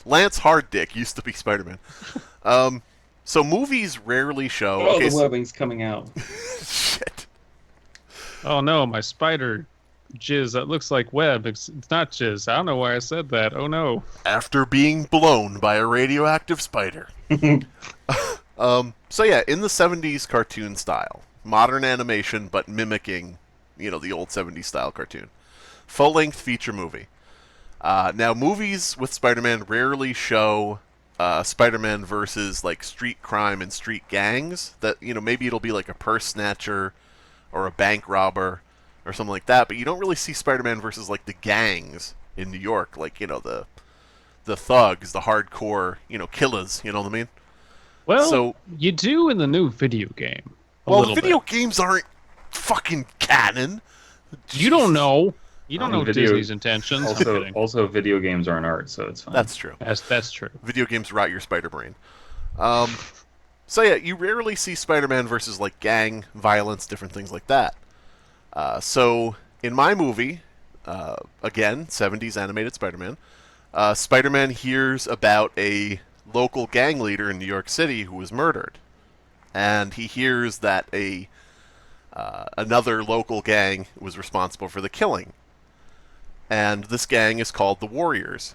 Lance Harddick used to be Spider-Man. So movies rarely show... Oh, okay, the webbing's coming out. shit. Oh no, my spider jizz. That looks like web. It's not jizz. I don't know why I said that. Oh no. After being blown by a radioactive spider. So yeah, in the 70s cartoon style. Modern animation, but mimicking, the old 70s style cartoon. Full-length feature movie. Now, movies with Spider-Man rarely show Spider-Man versus, like, street crime and street gangs. That, maybe it'll be like a purse snatcher or a bank robber or something like that, but you don't really see Spider-Man versus, like, the gangs in New York. Like, the thugs, the hardcore, killers, you know what I mean? Well, So- you do in the new video game. A Well, little video bit. games aren't fucking canon. You don't know. You don't know Video- Disney's intentions. I'm kidding. Also, video games aren't art, so it's fine. That's true. That's true. Video games rot your spider brain. So yeah, you rarely see Spider-Man versus like gang violence, different things like that. So in my movie, again, 70s animated Spider-Man, Spider-Man hears about a local gang leader in New York City who was murdered, and he hears that another local gang was responsible for the killing, and this gang is called the Warriors.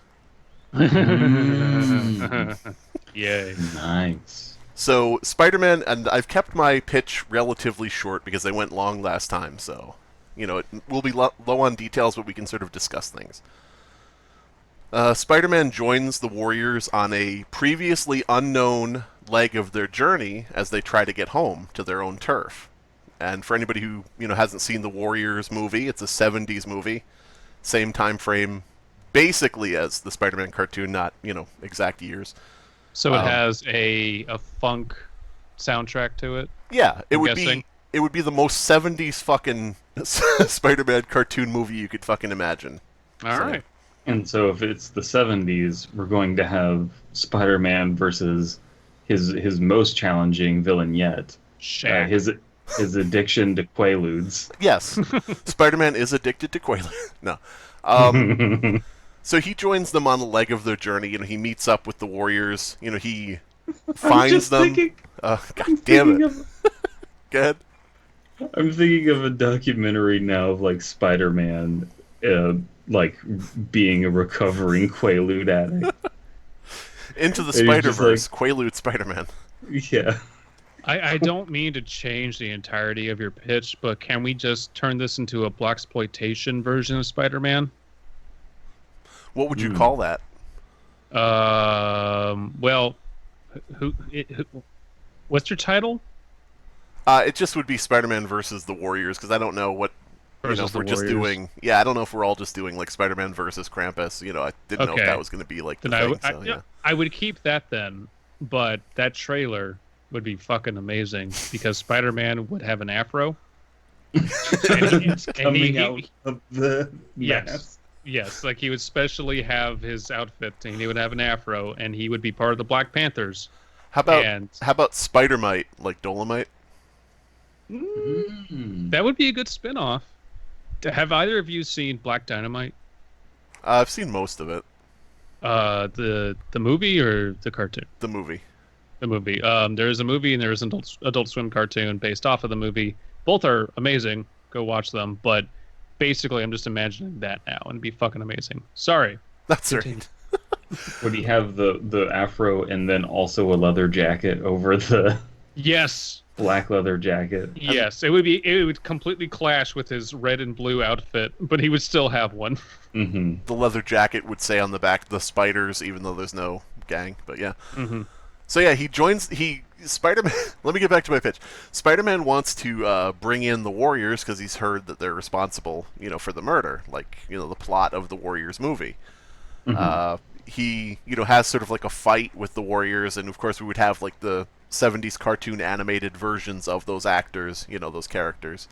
Yay. Nice. So Spider-Man, and I've kept my pitch relatively short because I went long last time, so it will be low on details, but we can sort of discuss things. Spider-Man joins the Warriors on a previously unknown leg of their journey as they try to get home to their own turf. And for anybody who hasn't seen the Warriors movie, it's a 70s movie, same time frame, basically as the Spider-Man cartoon, not exact years. So it has a funk soundtrack to it. Yeah, I'm guessing. it would be the most 70s fucking Spider-Man cartoon movie you could fucking imagine. All right. And so, if it's the 70s, we're going to have Spider-Man versus his most challenging villain yet. Shaq. His addiction to Quaaludes. Yes, Spider-Man is addicted to Quaaludes. No. So he joins them on the leg of their journey. He meets up with the Warriors. He finds them. God damn it. Go ahead. I'm thinking of a documentary now of like Spider-Man, like being a recovering Quaalude addict. Into the And he's just Spider-Verse, Quaalude Spider-Man. Yeah. I don't mean to change the entirety of your pitch, but can we just turn this into a blaxploitation version of Spider-Man? What would you call that? Well, what's your title? It just would be Spider-Man versus the Warriors, because I don't know what. Versus if we're the just Warriors. doing. Yeah, I don't know if we're all just doing like Spider-Man versus Krampus. I didn't know if Okay. that was going to be like the Then thing. So, yeah. I would keep that then, but that trailer would be fucking amazing because Spider-Man would have an afro. It's coming he- out of the Yes. mask. Yes, like he would specially have his outfit and he would have an afro and he would be part of the Black Panthers. How about And Spider-Mite, like Dolomite? that would be a good spin-off. Have either of you seen Black Dynamite? I've seen most of it. The movie or the cartoon? The movie. The movie. There's a movie and there's an Adult Swim cartoon based off of the movie. Both are amazing. Go watch them. But basically, I'm just imagining that now and it'd be fucking amazing. Sorry. That's right. Would he have the afro and then also a leather jacket over the Yes. black leather jacket? Yes. It would completely clash with his red and blue outfit, but he would still have one. Mm-hmm. The leather jacket would say on the back the spiders, even though there's no gang. But yeah. Mm-hmm. So yeah, Spider-Man. Let me get back to my pitch. Spider-Man wants to bring in the Warriors because he's heard that they're responsible, for the murder, like the plot of the Warriors movie. He has sort of like a fight with the Warriors, and of course we would have like the 70s cartoon animated versions of those actors, those characters.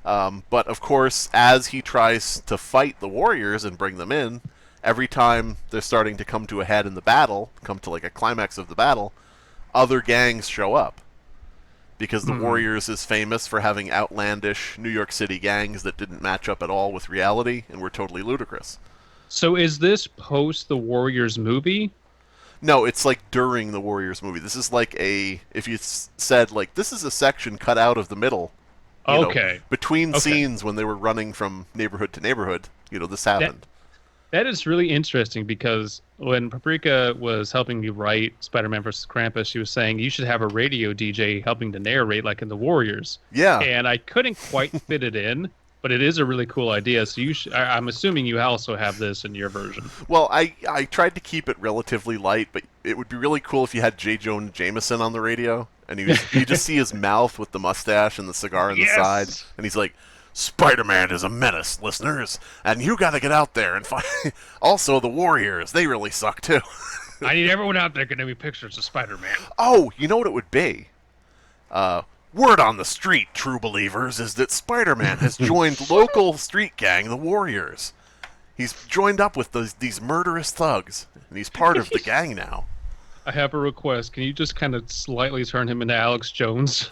But of course, as he tries to fight the Warriors and bring them in, every time they're starting to come to a head in the battle, come to like a climax of the battle, other gangs show up. Because the Warriors is famous for having outlandish New York City gangs that didn't match up at all with reality and were totally ludicrous. So is this post the Warriors movie? No, it's like during the Warriors movie. This is like if you said, like, this is a section cut out of the middle. Okay. Between scenes when they were running from neighborhood to neighborhood, this happened. That is really interesting because when Paprika was helping you write Spider-Man vs. Krampus, she was saying you should have a radio DJ helping to narrate like in the Warriors. Yeah. And I couldn't quite fit it in, but it is a really cool idea. So I'm assuming you also have this in your version. Well, I tried to keep it relatively light, but it would be really cool if you had J. Jonah Jameson on the radio, and you just see his mouth with the mustache and the cigar on the side, and he's like, Spider-Man is a menace, listeners, and you got to get out there and find. Also, the Warriors, they really suck too. I need everyone out there getting me pictures of Spider-Man. Oh, you know what it would be? Word on the street, true believers, is that Spider-Man has joined local street gang, the Warriors. He's joined up with these murderous thugs, and he's part of the gang now. I have a request. Can you just kind of slightly turn him into Alex Jones?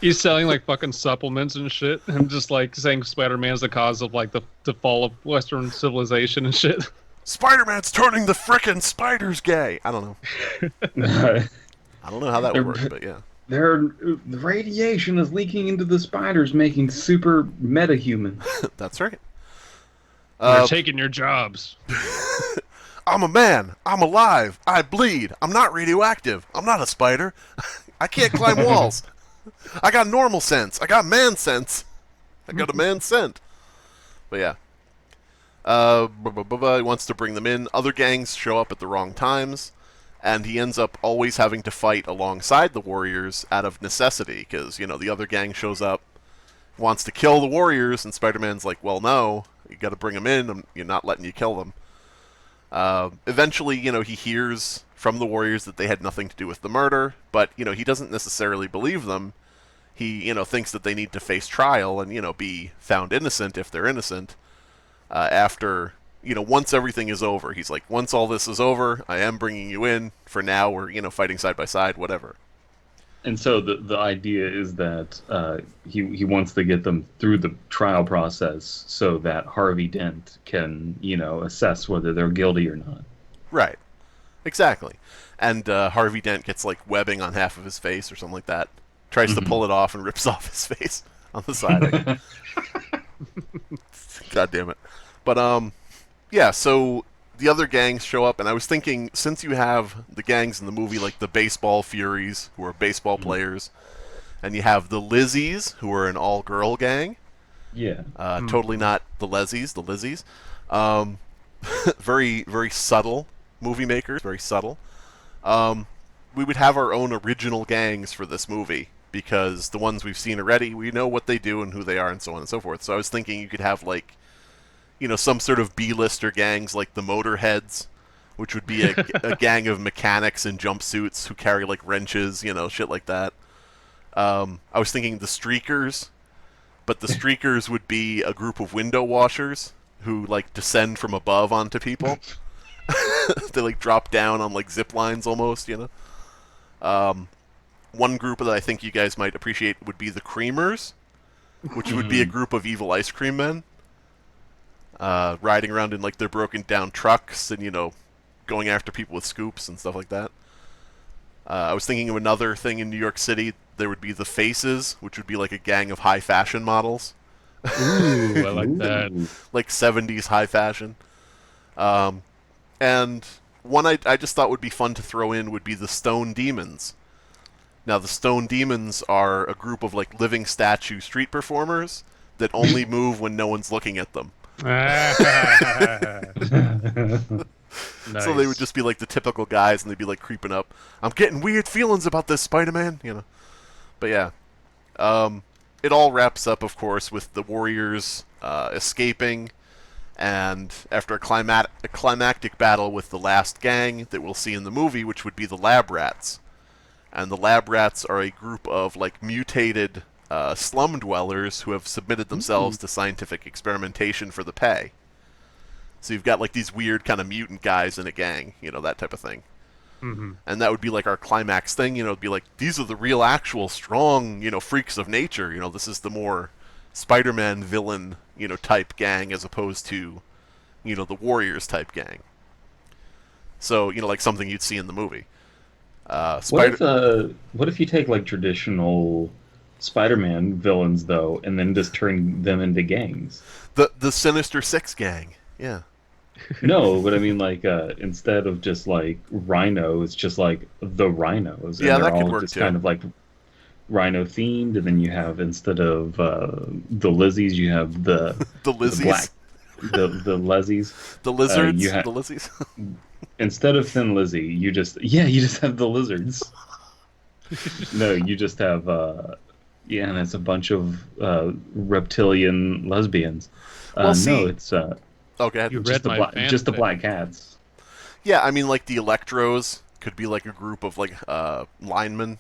He's selling like fucking supplements and shit, and just like saying Spider-Man's the cause of like the fall of Western civilization and shit. Spider-Man's turning the frickin' spiders gay. I don't know. I don't know how that would work, but yeah. The radiation is leaking into the spiders, making super meta-human. That's right. They're taking your jobs. I'm a man. I'm alive. I bleed. I'm not radioactive. I'm not a spider. I can't climb walls. I got normal sense. I got man sense. I got a man scent. But yeah. He wants to bring them in. Other gangs show up at the wrong times, and he ends up always having to fight alongside the Warriors out of necessity, because, the other gang shows up, wants to kill the Warriors, and Spider-Man's like, well, no, you got to bring them in. You're not letting you kill them. Eventually, he hears from the Warriors that they had nothing to do with the murder, but, he doesn't necessarily believe them. He, thinks that they need to face trial and, be found innocent if they're innocent. After, once everything is over. He's like, once all this is over, I am bringing you in. For now, we're, fighting side by side, whatever. And so the idea is that he wants to get them through the trial process so that Harvey Dent can, assess whether they're guilty or not. Right. Exactly. And Harvey Dent gets, like, webbing on half of his face or something like that. Tries to pull it off and rips off his face on the side. God damn it. But, yeah, so the other gangs show up, and I was thinking, since you have the gangs in the movie, like the Baseball Furies, who are baseball players, and you have the Lizzies, who are an all-girl gang. Yeah. Totally not the Lezzies, the Lizzies. Very, very subtle movie makers, very subtle. We would have our own original gangs for this movie, because the ones we've seen already, we know what they do and who they are and so on and so forth. So I was thinking you could have, like, some sort of B-lister gangs like the Motorheads, which would be a gang of mechanics in jumpsuits who carry, like, wrenches, shit like that. I was thinking the Streakers, but the Streakers would be a group of window washers who, like, descend from above onto people. They, like, drop down on, like, zip lines almost, One group that I think you guys might appreciate would be the Creamers, which would be a group of evil ice cream men. Riding around in, like, their broken down trucks and, going after people with scoops and stuff like that. I was thinking of another thing in New York City. There would be the Faces, which would be like a gang of high fashion models. Ooh, I like that. Like 70s high fashion. And one I just thought would be fun to throw in would be the Stone Demons. Now, the Stone Demons are a group of, like, living statue street performers that only move when no one's looking at them. Nice. So they would just be like the typical guys, and they'd be like creeping up. I'm getting weird feelings about this, Spider-Man, But yeah, it all wraps up, of course, with the Warriors escaping, and after a climactic battle with the last gang that we'll see in the movie, which would be the Lab Rats. And the Lab Rats are a group of, like, mutated slum dwellers who have submitted themselves to scientific experimentation for the pay. So you've got like these weird kind of mutant guys in a gang, that type of thing. Mm-hmm. And that would be like our climax thing, it'd be like, these are the real actual strong, freaks of nature. This is the more Spider-Man villain, type gang as opposed to, the Warriors type gang. So, like something you'd see in the movie. What if you take like traditional Spider-Man villains though, and then just turn them into gangs? The Sinister Six gang, yeah. No, but I mean like instead of just like Rhino, it's just like the Rhinos, and Yeah, they're that could all work just too. kind of like Rhino themed, and then you have instead of the Lizzies, you have the The the black Lizzies, the Lezzies. the lizards, You have the Lizzies. instead of Thin Lizzy, you just have the lizards. No, you just have and it's a bunch of reptilian lesbians. Well, No, see, it's okay. You read my fan just the fic. black cats. Yeah, I mean, like the Electros could be like a group of like linemen,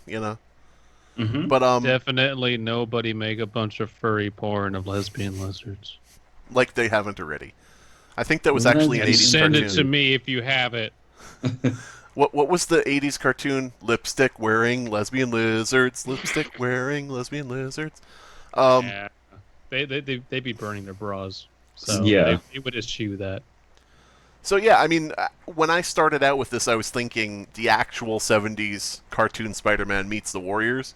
Hmm. But Definitely nobody make a bunch of furry porn of lesbian lizards. like they haven't already. I think that was Well, actually an And 80s send cartoon. it to me if you have it. What was the 80s cartoon? Lipstick wearing lesbian lizards. Lipstick wearing lesbian lizards. Yeah. They be burning their bras. So Yeah. they would eschew that. So yeah, I mean, when I started out with this, I was thinking the actual 70s cartoon Spider-Man meets the Warriors.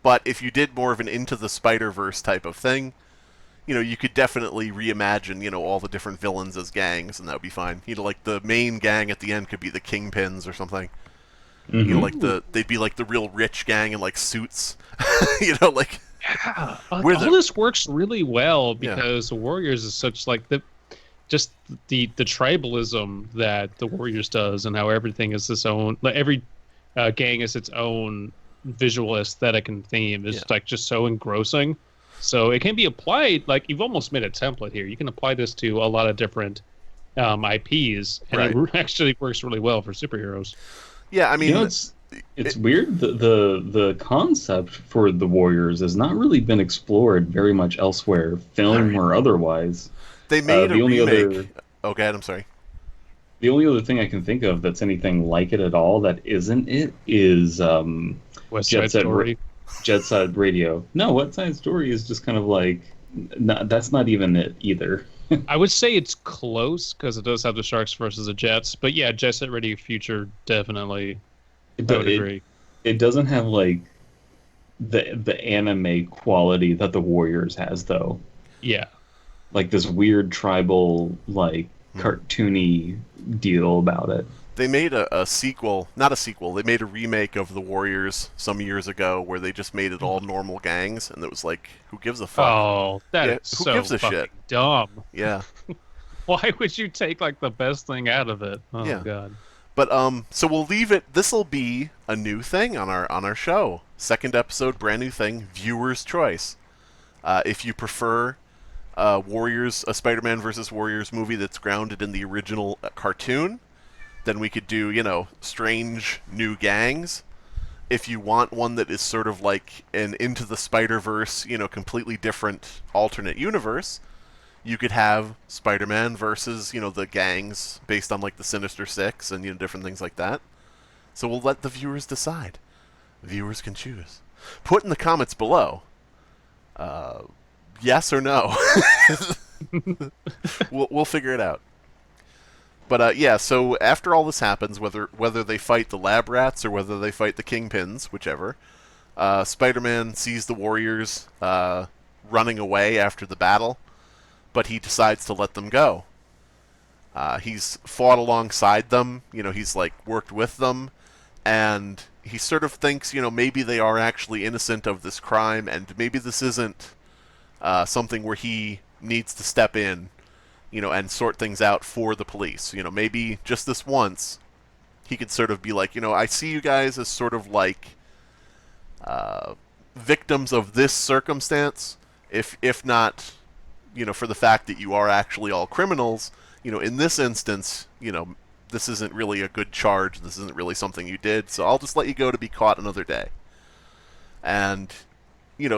But if you did more of an Into the Spider-Verse type of thing, you could definitely reimagine, all the different villains as gangs, and that would be fine. Like the main gang at the end could be the Kingpins or something. Hmm. Like they'd be like the real rich gang in like suits. Like Yeah, We're all the- this works really well Yeah. because the Warriors is such like the tribalism that the Warriors does, and how everything is its own. Like every gang is its own visual aesthetic and theme. It's Yeah. like just so engrossing. So it can be applied. Like you've almost made a template here. You can apply this to a lot of different IPs, and Right. it actually works really well for superheroes. yeah, I mean, You know, it's weird. The concept for the Warriors has not really been explored very much elsewhere, film or otherwise. they made a the only remake. other Okay, I'm sorry. the only other thing I can think of that's anything like it at all that isn't it is West Jet Side Set Story. Jet Set Radio. No, West Side Story is just kind of like that's not even it either. I would say it's close because it does have the Sharks versus the Jets, but yeah, Jet Set Radio Future definitely. I would agree. It doesn't have like the anime quality that the Warriors has though. Yeah. Like this weird tribal like cartoony deal about it. They made a sequel, not a sequel. They made a remake of the Warriors some years ago, where they just made it all normal gangs, and it was like, who gives a fuck? Oh, that is Yeah, who so gives a fucking shit? dumb. Yeah. Why would you take like the best thing out of it? Oh Yeah. god. But so we'll leave it. This will be a new thing on our show. Second episode, brand new thing, viewer's choice. If you prefer Warriors, a Spider-Man versus Warriors movie that's grounded in the original cartoon, then we could do strange new gangs. If you want one that is sort of like an Into the Spider-Verse, completely different alternate universe, you could have Spider-Man versus, the gangs based on like the Sinister Six and different things like that. So we'll let the viewers decide. Viewers can choose. Put in the comments below. Yes or no. We'll figure it out. But yeah, so after all this happens, whether they fight the lab rats or whether they fight the kingpins, whichever, Spider-Man sees the Warriors running away after the battle, but he decides to let them go. He's fought alongside them, he's like worked with them, and he sort of thinks, maybe they are actually innocent of this crime, and maybe this isn't something where he needs to step in, and sort things out for the police. Maybe just this once, he could sort of be like, I see you guys as sort of like victims of this circumstance, if not, for the fact that you are actually all criminals. In this instance, this isn't really a good charge. This isn't really something you did, so I'll just let you go to be caught another day. And,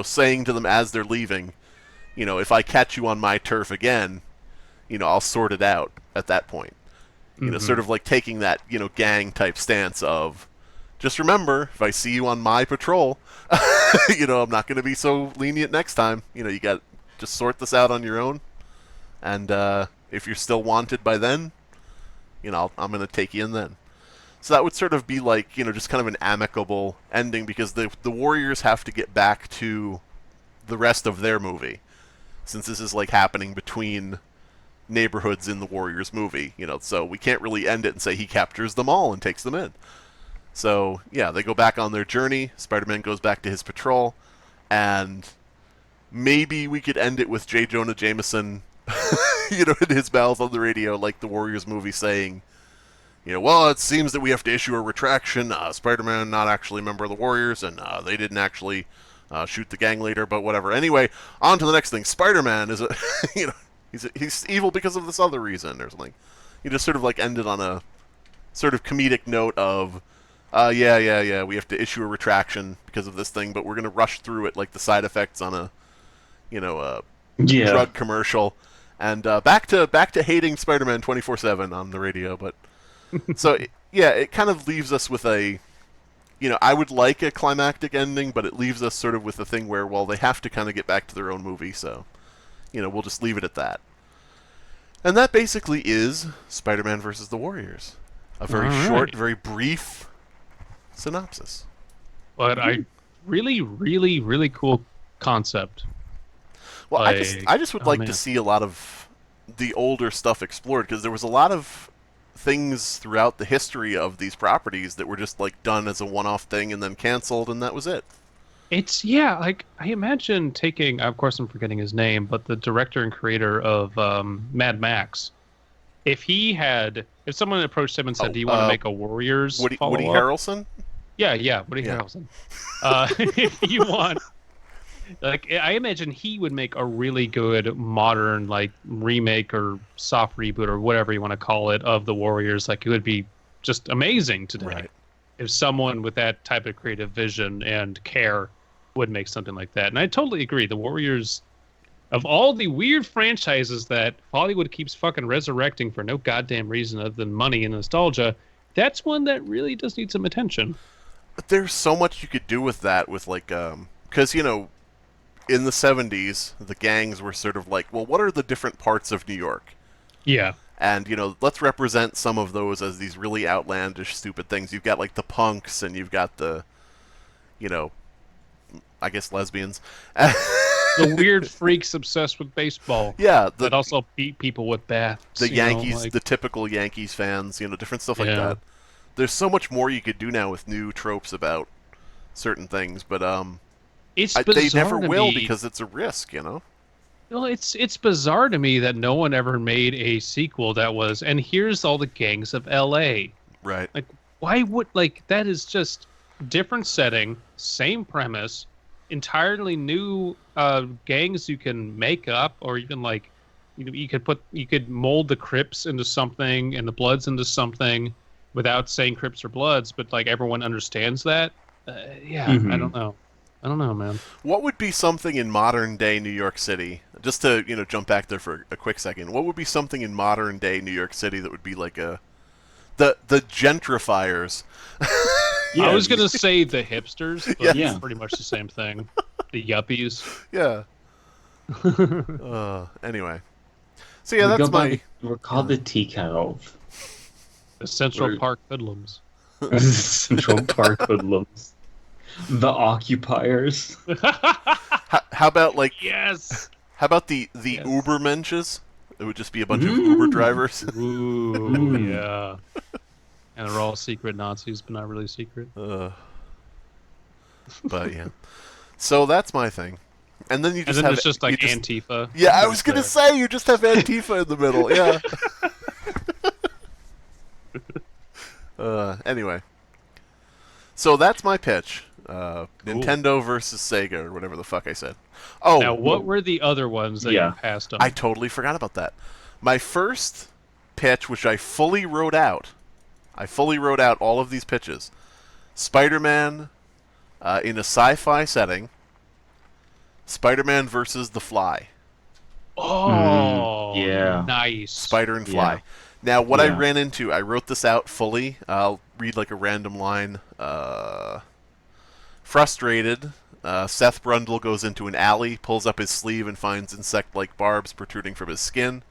saying to them as they're leaving, if I catch you on my turf again, I'll sort it out. at that point. You know, sort of like taking that, you know, gang type stance of, just remember, if I see you on my patrol, you know, I'm not going to be so lenient next time. You know, you got just sort this out on your own. And if you're still wanted by then, you know, I'm going to take you in then. So that would sort of be like, you know, just kind of an amicable ending, because the Warriors have to get back to the rest of their movie, since this is like happening between neighborhoods in the Warriors movie, you know, so we can't really end it and say he captures them all and takes them in. So, yeah, they go back on their journey, Spider-Man goes back to his patrol, and maybe we could end it with J. Jonah Jameson, you know, in his mouth on the radio, like the Warriors movie, saying, you know, well, it seems that we have to issue a retraction, Spider-Man not actually a member of the Warriors, and they didn't actually shoot the gang leader, but whatever. Anyway, on to the next thing. Spider-Man is a, you know, he's evil because of this other reason or something. You just sort of like ended on a sort of comedic note of, yeah, we have to issue a retraction because of this thing, but we're gonna rush through it like the side effects on a, you know, drug commercial, and back to hating Spider-Man 24/7 on the radio. But so yeah, it kind of leaves us with a, you know, I would like a climactic ending, but it leaves us sort of with a thing where, well, they have to kind of get back to their own movie, so, you know, we'll just leave it at that. And that basically is Spider-Man versus the Warriors. A very short, very brief synopsis. But really cool concept. Well, I just would like to see a lot of the older stuff explored, because there was a lot of things throughout the history of these properties that were just like done as a one-off thing and then canceled, and that was it. It's, yeah, like, I imagine taking, of course I'm forgetting his name, but the director and creator of Mad Max, if someone approached him and said, do you want to make a Warriors Woody follow-up? Harrelson? Yeah, Woody Harrelson. If you want, like, I imagine he would make a really good modern, like, remake or soft reboot or whatever you want to call it of the Warriors. Like, it would be just amazing today. Right. If someone with that type of creative vision and care would make something like that. And I totally agree. The Warriors, of all the weird franchises that Hollywood keeps fucking resurrecting for no goddamn reason other than money and nostalgia, that's one that really does need some attention. But there's so much you could do with that, with like, because, you know, in the 70s, the gangs were sort of like, well, what are the different parts of New York? Yeah. And, you know, let's represent some of those as these really outlandish, stupid things. You've got, like, the punks, and you've got the, you know, I guess lesbians. The weird freaks obsessed with baseball. Yeah. That also beat people with bats. The Yankees, the typical Yankees fans, you know, different stuff like that. There's so much more you could do now with new tropes about certain things, but they never will, because it's a risk, you know? Well, it's bizarre to me that no one ever made a sequel that was, and here's all the gangs of L.A. Right. Like, why would, like, that is just different setting, same premise, entirely new gangs you can make up, or even, like, you know, you could mold the Crips into something and the Bloods into something without saying Crips or Bloods, but, like, everyone understands that. I don't know. I don't know, man. What would be something in modern day New York City? Just to, you know, jump back there for a quick second. What would be something in modern day New York City that would be like the gentrifiers? Yeah. I was gonna say the hipsters, but it's pretty much the same thing. The yuppies. Yeah. Anyway. So yeah, that's we're called the Tea Cows. The Central Park Hoodlums. Central Park Hoodlums. The occupiers. How about, like, yes? How about the Ubermenches? It would just be a bunch of Uber drivers. Ooh, yeah. And they're all secret Nazis, but not really secret. But yeah. So that's my thing. And then you just have... it's just like Antifa. Yeah, I was going to say, you just have Antifa in the middle. Yeah. Anyway. So that's my pitch. Nintendo versus Sega, or whatever the fuck I said. Oh, now what were the other ones that you passed on? I totally forgot about that. My first pitch, which I fully wrote out all of these pitches. Spider-Man in a sci-fi setting. Spider-Man versus the Fly. Oh, Oh, Yeah. nice. Spider and Fly. Yeah. Now, what I Yeah. ran into, I wrote this out fully. I'll read like a random line. Frustrated, Seth Brundle goes into an alley, pulls up his sleeve, and finds insect-like barbs protruding from his skin.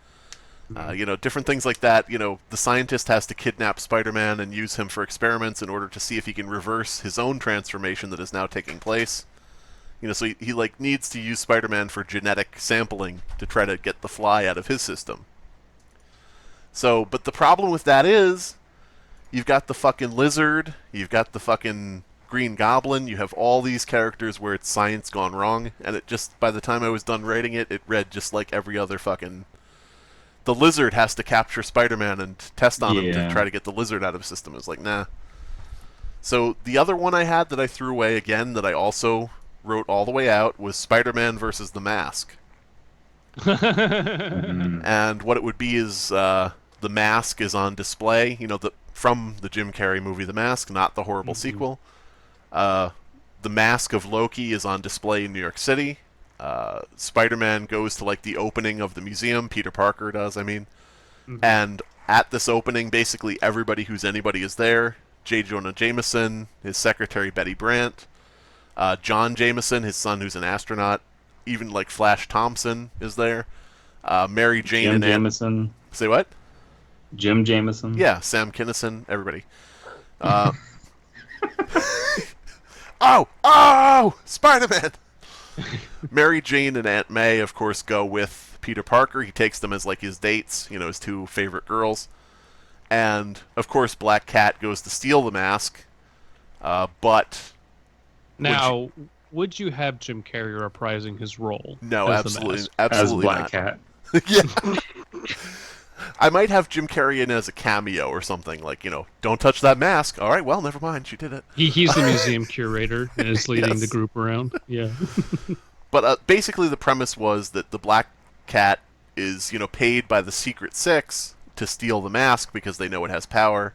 Different things like that. The scientist has to kidnap Spider-Man and use him for experiments in order to see if he can reverse his own transformation that is now taking place. So he like needs to use Spider-Man for genetic sampling to try to get the Fly out of his system. So, but the problem with that is, you've got the fucking Lizard, you've got the fucking Green Goblin, you have all these characters where it's science gone wrong, and it just, by the time I was done writing it, it read just like every other fucking... The Lizard has to capture Spider-Man and test on him to try to get the Lizard out of his system. It's like, nah. So, the other one I had that I threw away again, that I also wrote all the way out, was Spider-Man versus the Mask. And what it would be is, the Mask is on display, from the Jim Carrey movie The Mask, not the horrible sequel. The Mask of Loki is on display in New York City. Spider-Man goes to like the opening of the museum. Peter Parker does, I mean. And at this opening, basically everybody who's anybody is there. J. Jonah Jameson, his secretary Betty Brant, John Jameson, his son who's an astronaut, even like Flash Thompson is there. Mary Jane Jim and Jameson. Say what? Jim Jameson. Yeah, Sam Kinison, everybody. Oh! Spider-Man! Mary Jane and Aunt May, of course, go with Peter Parker. He takes them as, like, his dates, his two favorite girls. And, of course, Black Cat goes to steal the mask. But... Now, would you have Jim Carrey reprising his role? No, as absolutely As Black not. Cat. Yeah. I might have Jim Carrey in as a cameo or something, like, don't touch that mask. All right, well, never mind, she did it. He's the museum curator and is leading the group around. Yeah. But basically the premise was that the Black Cat is, paid by the Secret Six to steal the mask because they know it has power.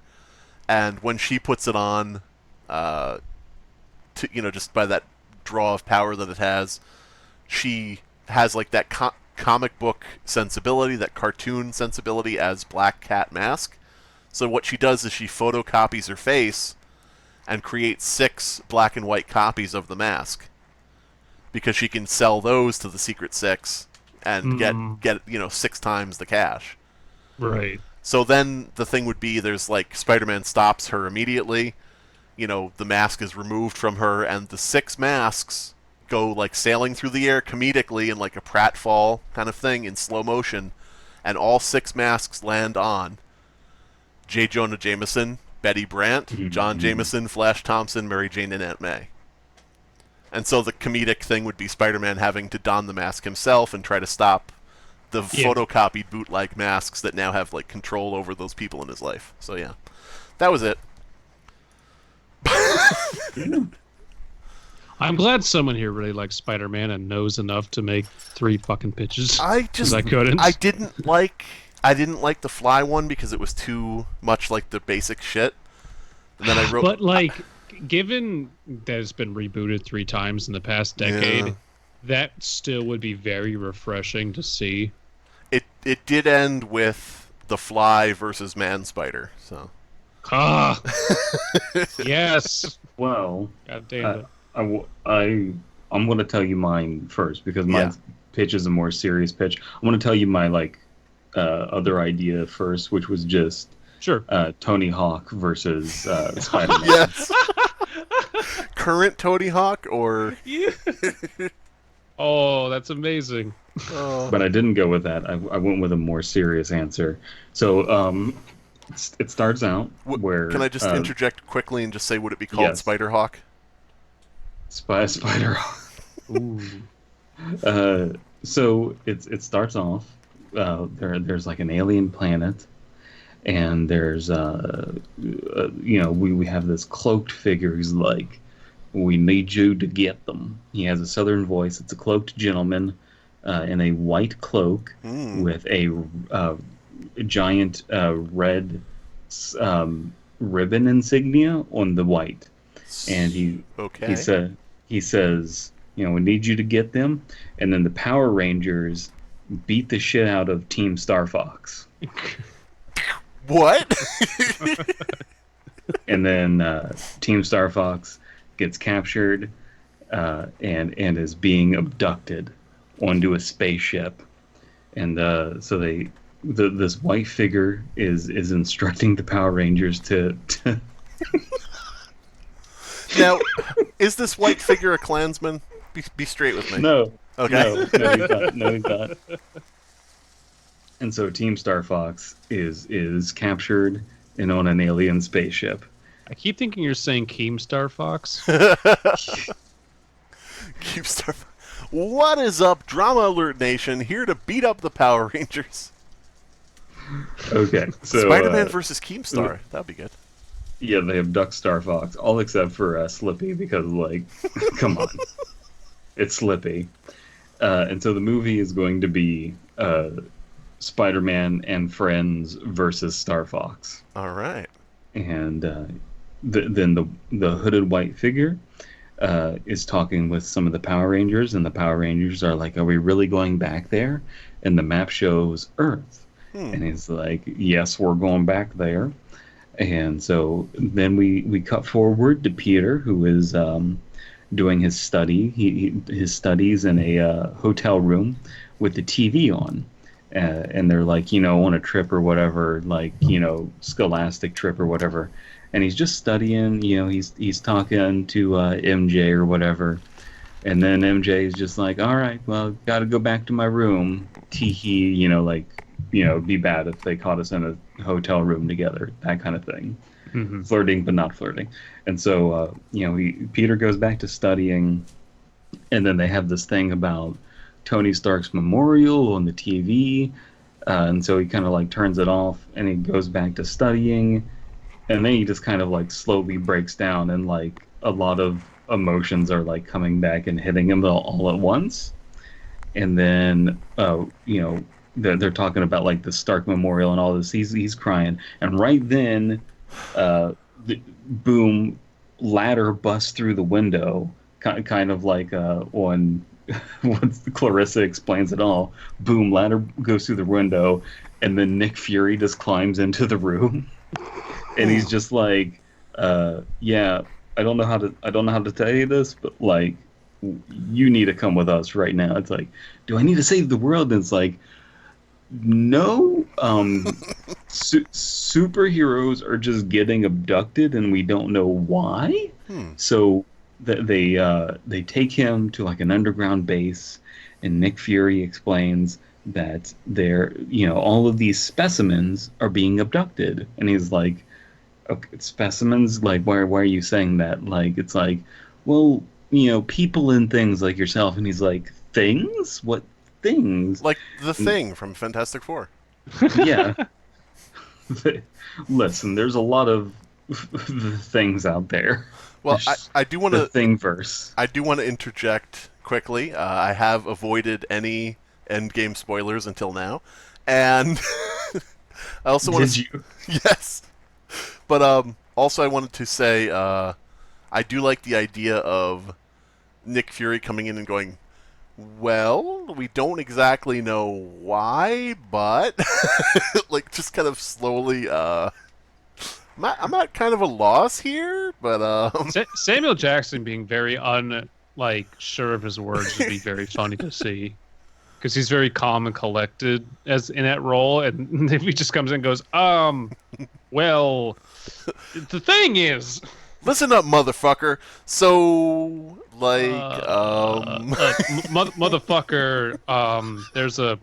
And when she puts it on, just by that draw of power that it has, she has, like, that comic book sensibility, that cartoon sensibility as Black Cat mask. So what she does is she photocopies her face and creates 6 black and white copies of the mask, because she can sell those to the Secret Six and get 6 times the cash. Right. So then the thing would be, there's like, Spider-Man stops her immediately, the mask is removed from her, and the 6 masks go like sailing through the air comedically in like a pratfall kind of thing in slow motion, and all 6 masks land on J. Jonah Jameson, Betty Brant, John Jameson, Flash Thompson, Mary Jane, and Aunt May. And so the comedic thing would be Spider-Man having to don the mask himself and try to stop the photocopied bootleg masks that now have like control over those people in his life. So yeah, that was it. I'm glad someone here really likes Spider-Man and knows enough to make 3 fucking pitches. I couldn't. I didn't like the Fly one because it was too much like the basic shit. And then I wrote. But like, given that it's been rebooted 3 times in the past decade, that still would be very refreshing to see. It did end with the Fly versus Man Spider. So. Ah. Yes. Well. God damn it. I'm going to tell you mine first, because my pitch is a more serious pitch. I'm going to tell you my other idea first, which was just Tony Hawk versus Spider-Man. Yes. Current Tony Hawk or? Oh, that's amazing. But I didn't go with that. I went with a more serious answer. So it starts out where. Can I just interject quickly and just say, would it be called Spider Hawk? Spider-Hawk. Ooh. So it starts off. There's like an alien planet, and there's we have this cloaked figure who's like, "We need you to get them." He has a southern voice. It's a cloaked gentleman in a white cloak with a giant red ribbon insignia on the white. And he says, we need you to get them. And then the Power Rangers beat the shit out of Team Star Fox. What? And then Team Star Fox gets captured and is being abducted onto a spaceship. And so this white figure is instructing the Power Rangers to Now, is this white figure a Klansman? Be straight with me. No. Okay. No, he's not. No, he's not. And so Team Star Fox is captured and on an alien spaceship. I keep thinking you're saying Keemstar Fox. Keemstar. What is up, Drama Alert Nation? Here to beat up the Power Rangers. Okay, so Spider-Man versus Keemstar. That'd be good. Yeah, they have Duck Star Fox, all except for Slippy, because, like, come on. It's Slippy. And so the movie is going to be Spider-Man and Friends versus Star Fox. All right. And then the hooded white figure is talking with some of the Power Rangers, and the Power Rangers are like, are we really going back there? And the map shows Earth. And he's like, yes, we're going back there. And so then we cut forward to Peter, who is doing his study. His studies in a hotel room with the TV on. And they're like, on a trip or whatever, like, scholastic trip or whatever. And he's just studying, he's talking to MJ or whatever. And then MJ is just like, all right, well, got to go back to my room. Tee-hee, be bad if they caught us in a hotel room together, that kind of thing. Mm-hmm. Flirting, but not flirting. And so, Peter goes back to studying, and then they have this thing about Tony Stark's memorial on the TV, and so he kind of like turns it off, and he goes back to studying, and then he just kind of like slowly breaks down, and like a lot of emotions are like coming back and hitting him all at once. And then, they're talking about like the Stark Memorial and all this. He's crying, and right then, boom, ladder busts through the window, kind of like on once Clarissa explains it all. Boom, ladder goes through the window, and then Nick Fury just climbs into the room, and he's just like, yeah, I don't know how to tell you this, but like, you need to come with us right now. It's like, do I need to save the world? And it's like, no, superheroes are just getting abducted and we don't know why. So they take him to like an underground base, and Nick Fury explains that they're, all of these specimens are being abducted. And he's like, okay, specimens? Like, why are you saying that? Like, it's like, well, people and things like yourself. And he's like, things? What things? Like the Thing from Fantastic Four. Yeah. Listen, there's a lot of things out there. Well, I do want to Thingverse. I do want to interject quickly. I have avoided any Endgame spoilers until now, and I also want to. Did you? Yes, but also I wanted to say I do like the idea of Nick Fury coming in and going, well, we don't exactly know why, but like just kind of slowly. I'm at kind of a loss here, but Samuel Jackson being very sure of his words would be very funny to see, because he's very calm and collected as in that role, and if he just comes in and goes, well, the thing is. Listen up, motherfucker. So, like, motherfucker. There's a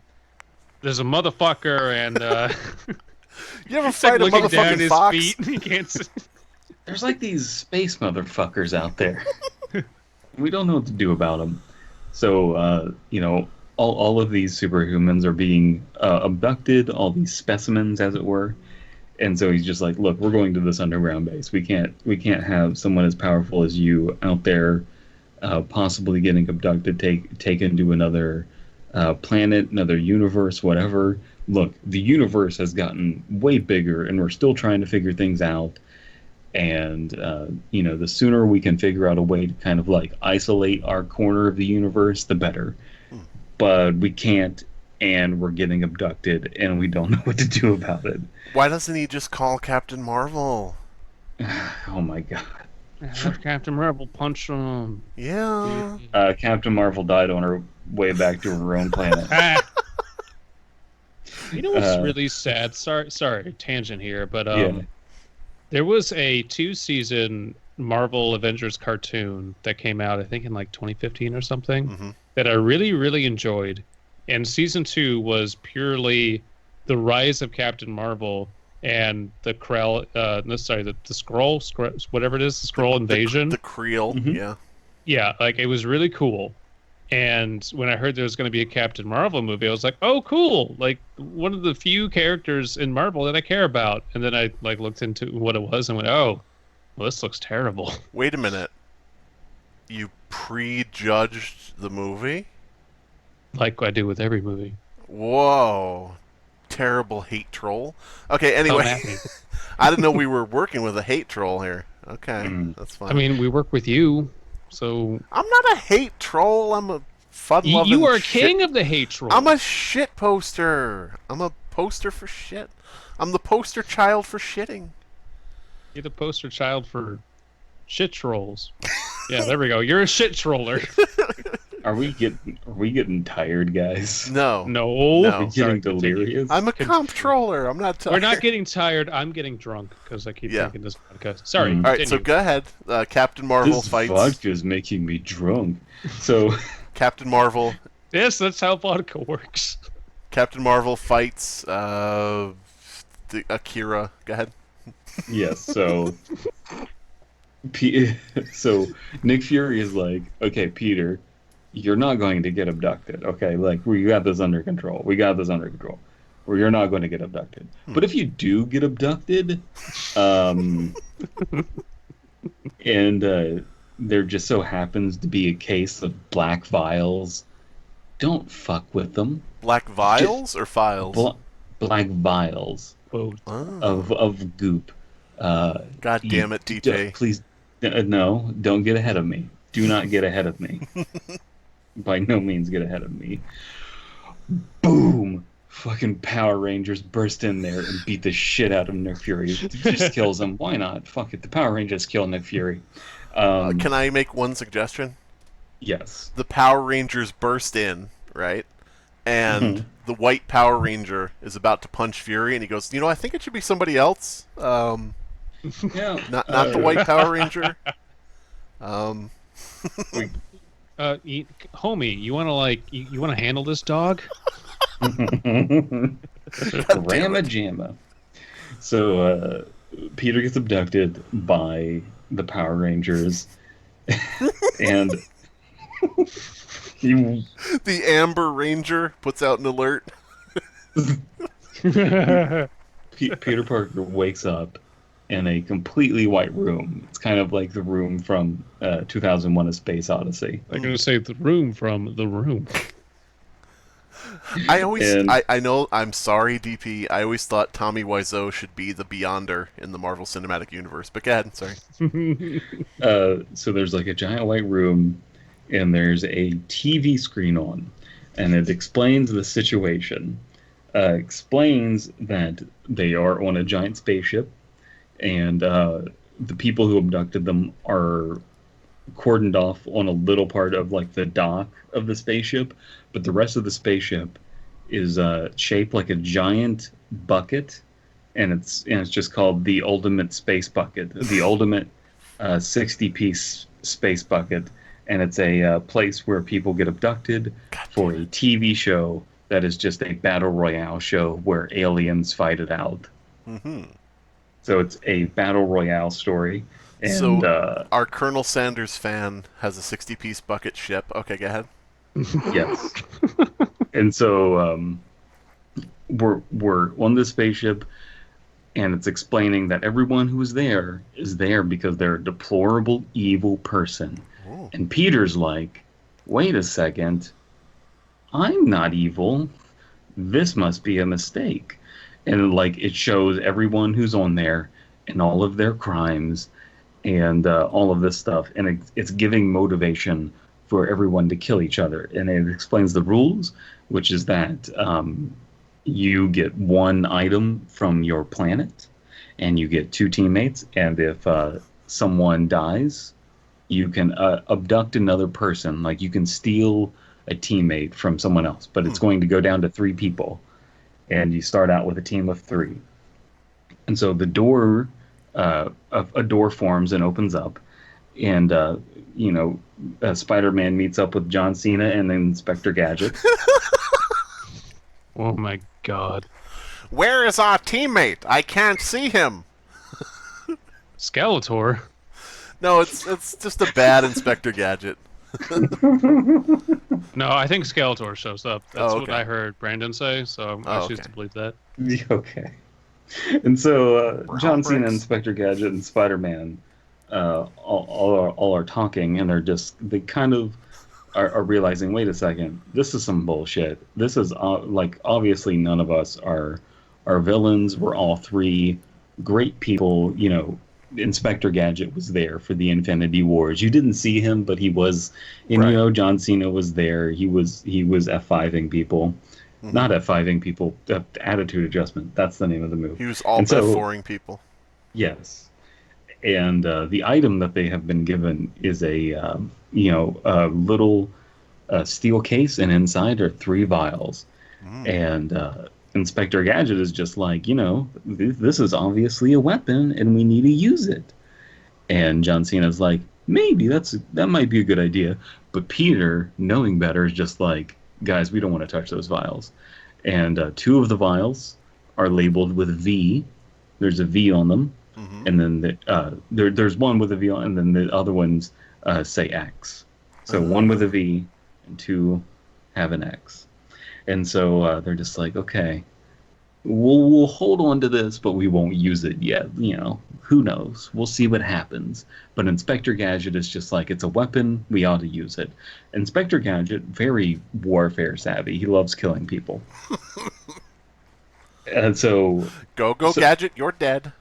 motherfucker, and you ever fight a motherfucking fox? He can't see. There's like these space motherfuckers out there. We don't know what to do about them. So, all of these superhumans are being abducted. All these specimens, as it were. And so he's just like, look, we're going to this underground base. We can't have someone as powerful as you out there, possibly getting abducted, taken to another planet, another universe, whatever. Look, the universe has gotten way bigger, and we're still trying to figure things out. And the sooner we can figure out a way to kind of like isolate our corner of the universe, the better. But we can't and we're getting abducted, and we don't know what to do about it. Why doesn't he just call Captain Marvel? Oh my god. Have Captain Marvel punch him. Yeah. Captain Marvel died on her way back to her own planet. You know what's really sad? Sorry, tangent here, but Yeah. there was a 2-season Marvel Avengers cartoon that came out, I think, in like 2015 or something, that I really, really enjoyed. And season 2 was purely the rise of Captain Marvel and the Krell, the Skrull, whatever it is, the Skrull invasion. The Creel, yeah. Yeah, like it was really cool. And when I heard there was going to be a Captain Marvel movie, I was like, "Oh, cool! Like one of the few characters in Marvel that I care about." And then I like looked into what it was and went, "Oh, well, this looks terrible." Wait a minute. You prejudged the movie? Like I do with every movie. Whoa. Terrible hate troll. Okay, anyway. Come at me. I didn't know we were working with a hate troll here. Okay, that's fine. I mean, we work with you, so I'm not a hate troll. I'm a fun-loving you are shit. king of the hate troll. I'm a shit poster. I'm a poster for shit. I'm the poster child for shitting. You're the poster child for shit trolls. Yeah, there we go. You're a shit troller. Are we getting tired, guys? No. No. No. We're getting delirious. I'm a comptroller. I'm not tired. We're not getting tired. I'm getting drunk because I keep thinking this podcast. Sorry. Mm. All right, so go ahead. Captain Marvel This fights. vodka is making me drunk. So Captain Marvel. Yes, that's how vodka works. Captain Marvel fights Akira. Go ahead. yes, so so Nick Fury is like, okay, Peter, you're not going to get abducted. Okay, like we got this under control. We got this under control. Or you're not going to get abducted. But if you do get abducted, and there just so happens to be a case of black vials, don't fuck with them. Black vials or files? Black vials of goop. God damn it, DJ. Please, no, don't get ahead of me. Do not get ahead of me. By no means get ahead of me. Boom! Fucking Power Rangers burst in there and beat the shit out of Nick Fury. Just kills him. Why not? Fuck it. The Power Rangers kill Nick Fury. Can I make one suggestion? Yes. The Power Rangers burst in, right? And the white Power Ranger is about to punch Fury, and he goes, I think it should be somebody else. Yeah. Not the white Power Ranger. Homie, you want to you want to handle this dog? Ramma jamma. So Peter gets abducted by the Power Rangers, and the Amber Ranger puts out an alert. Peter Parker wakes up in a completely white room. It's kind of like the room from 2001: A Space Odyssey. I'm going to say the room from The Room. I know, I'm sorry, DP. I always thought Tommy Wiseau should be the Beyonder in the Marvel Cinematic Universe. But go ahead, sorry. So there's like a giant white room, and there's a TV screen on, and it explains the situation. Explains that they are on a giant spaceship, and the people who abducted them are cordoned off on a little part of like the dock of the spaceship, but the rest of the spaceship is shaped like a giant bucket, and it's just called the Ultimate Space Bucket, the Ultimate 60-piece Space Bucket, and it's a place where people get abducted for a TV show that is just a battle royale show where aliens fight it out. Mm-hmm. So it's a battle royale story. And, so our Colonel Sanders fan has a 60-piece bucket ship. Okay, go ahead. Yes. And so we're on this spaceship, and it's explaining that everyone who is there because they're a deplorable, evil person. Ooh. And Peter's like, wait a second, I'm not evil. This must be a mistake. And like it shows everyone who's on there and all of their crimes and all of this stuff, and it's giving motivation for everyone to kill each other. And it explains the rules, which is that you get one item from your planet, and you get 2 teammates. And if someone dies, you can abduct another person. Like, you can steal a teammate from someone else, but it's going to go down to 3 people. And you start out with a team of 3. And so the door, a door forms and opens up. And, Spider-Man meets up with John Cena and then Inspector Gadget. Oh my god. Where is our teammate? I can't see him. Skeletor? No, it's just a bad Inspector Gadget. No, I think Skeletor shows up. That's okay. what I heard Brandon say, so I choose to believe that. Okay. And so John Cena, bricks. Inspector Gadget, and Spider-Man all are talking, and they kind of are realizing, wait a second, this is some bullshit. This is obviously none of us are villains. We're all 3 great people. Inspector Gadget was there for the Infinity Wars. You didn't see him, but he was. And right. John Cena was there. He was F5ing people. Not F5ing people. Attitude Adjustment. That's the name of the movie. He was all F4ing people. Yes. And the item that they have been given is a little steel case, and inside are 3 vials. And Inspector Gadget is just like, this is obviously a weapon, and we need to use it. And John Cena's like, maybe that might be a good idea. But Peter, knowing better, is just like, guys, we don't want to touch those vials. And 2 of the vials are labeled with V. There's a V on them. And then there's one with a V on, and then the other ones say X. So 1 with a V and 2 have an X. And so they're just like, okay, we'll hold on to this, but we won't use it yet. Who knows? We'll see what happens. But Inspector Gadget is just like, it's a weapon. We ought to use it. Inspector Gadget, very warfare savvy. He loves killing people. And so Gadget, you're dead.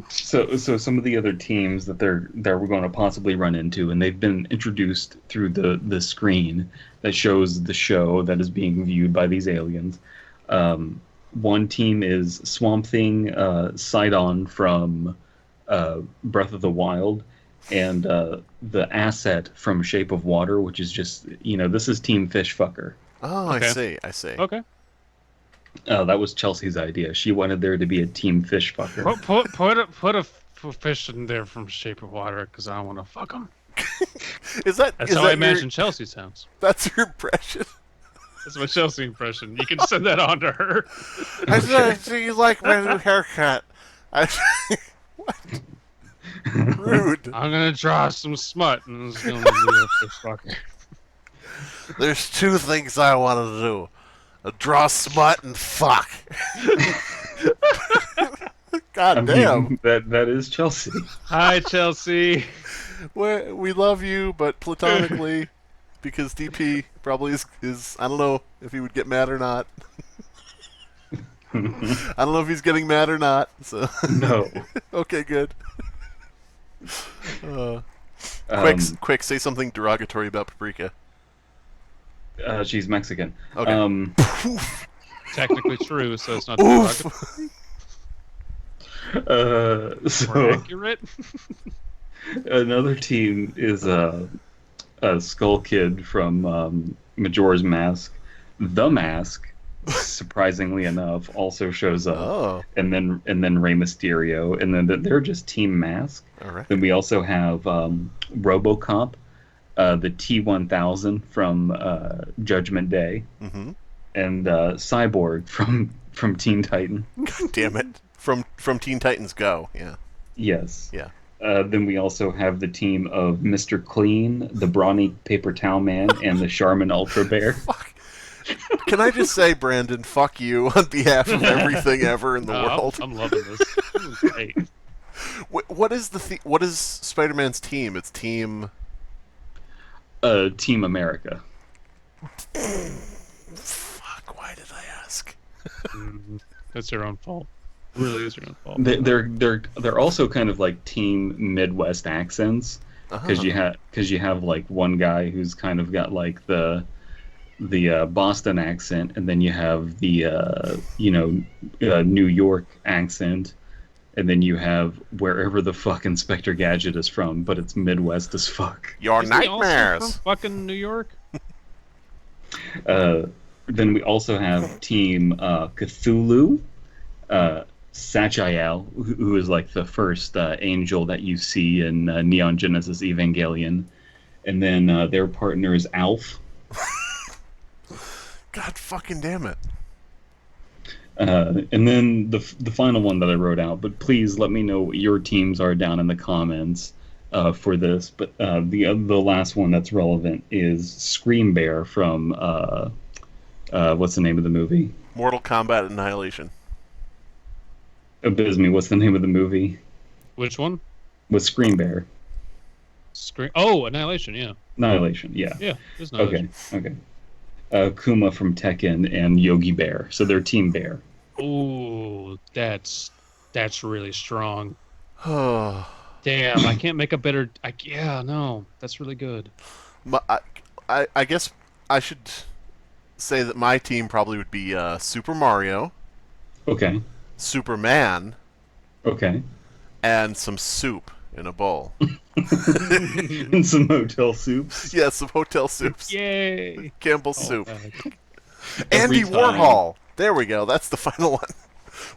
So some of the other teams that we're going to possibly run into, and they've been introduced through the screen that shows the show that is being viewed by these aliens. One team is Swamp Thing, Sidon from Breath of the Wild, and the asset from Shape of Water, which is just, this is Team Fishfucker. Oh, Okay. I see. Okay. That was Chelsea's idea. She wanted there to be a Team Fishfucker. Put a fish in there from Shape of Water, because I want to fuck him. That's how I imagine Chelsea sounds. That's your impression? That's my Chelsea impression. You can send that on to her. I see you like my new haircut. What? Rude. I'm gonna draw some smut, and it's gonna be a fish fucker. There's 2 things I want to do. Draw smut and fuck. God damn. That is Chelsea. Hi, Chelsea. We love you, but platonically, because DP probably is I don't know if he would get mad or not. I don't know if he's getting mad or not. So No. Okay, good. Quick, say something derogatory about Paprika. She's Mexican. Okay. Technically true, so it's not Oof. more accurate. Another team is a Skull Kid from Majora's Mask. The Mask, surprisingly enough, also shows up. Oh. And then Rey Mysterio, and then they're just Team Mask. All right. Then we also have RoboCop, the T-1000 from Judgment Day, and Cyborg from Teen Titan. God damn it! From Teen Titans Go. Yeah. Yes. Yeah. Then we also have the team of Mr. Clean, the Brawny Paper Towel Man, and the Charmin Ultra Bear. Fuck. Can I just say, Brandon, fuck you on behalf of everything ever in the world? I'm loving this. This is great. What is Spider-Man's team? It's Team Team America. Fuck, why did I ask? That's your own fault. Really is your own fault. They're also kind of like Team Midwest accents, because you have like one guy who's kind of got like the Boston accent, and then you have the New York accent, and then you have wherever the fuck Inspector Gadget is from, but it's Midwest as fuck. Your Isn't he also nightmares. from fucking New York. Then we also have Team Cthulhu, Sachiel, who is like the first angel that you see in Neon Genesis Evangelion, and then their partner is Alf. God fucking damn it. And then the final one that I wrote out, but please let me know what your teams are down in the comments for this. But the last one that's relevant is Scream Bear from what's the name of the movie? Mortal Kombat Annihilation. Abysme, what's the name of the movie? Which one? With Scream Bear. Oh, Annihilation. Yeah. Annihilation, yeah. Yeah. There's Annihilation. Okay. Kuma from Tekken and Yogi Bear, so they're Team Bear. Ooh, that's really strong. Damn, I can't make a better. No, that's really good. I guess I should say that my team probably would be Super Mario. Okay. Superman. Okay. And some soup in a bowl. And some hotel soups. Yeah, some hotel soups. Yay! Campbell's soup. Every Andy time. Warhol. There we go. That's the final one.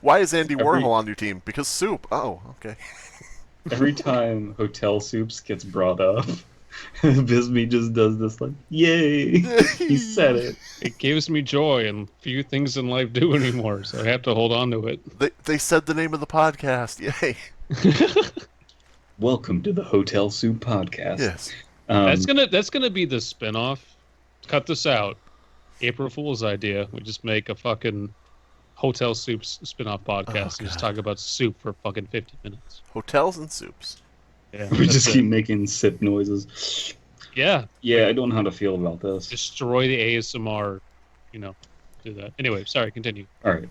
Why is Andy Warhol on your team? Because soup. Oh, okay. Every time hotel soups gets brought up, Bisbee just does this like, yay! He said it. It gives me joy, and few things in life do anymore, so I have to hold on to it. They said the name of the podcast. Yay! Welcome to the Hotel Soup Podcast. Yes. That's gonna be the spinoff. Cut this out. April Fool's idea. We just make a fucking Hotel Soups spinoff podcast and just talk about soup for fucking 50 minutes. Hotels and soups. Yeah, We just keep making sip noises. Yeah. Yeah, I don't know how to feel about this. Destroy the ASMR. Do that. Anyway, sorry. Continue. All right.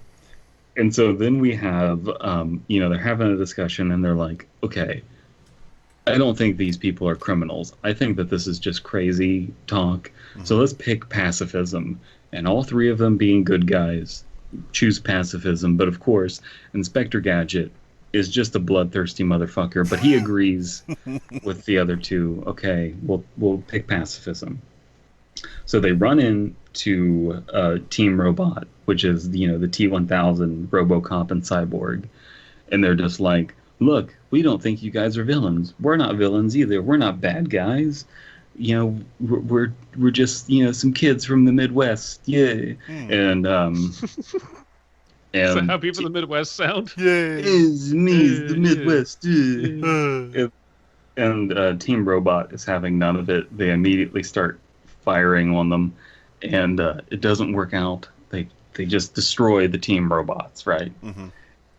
And so then we have, they're having a discussion and they're like, okay, I don't think these people are criminals. I think that this is just crazy talk. Mm-hmm. So let's pick pacifism. And all three of them being good guys choose pacifism. But of course, Inspector Gadget is just a bloodthirsty motherfucker. But he agrees with the other two. Okay, we'll pick pacifism. So they run into Team Robot, which is, the T-1000 RoboCop and Cyborg. And they're just like, look, we don't think you guys are villains. We're not villains either. We're not bad guys. We're just, some kids from the Midwest. Yeah. And is that how people in the Midwest sound? Yeah. It's me, the Midwest. And Team Robot is having none of it. They immediately start firing on them, and it doesn't work out. They just destroy the Team Robots, right? Mm-hmm.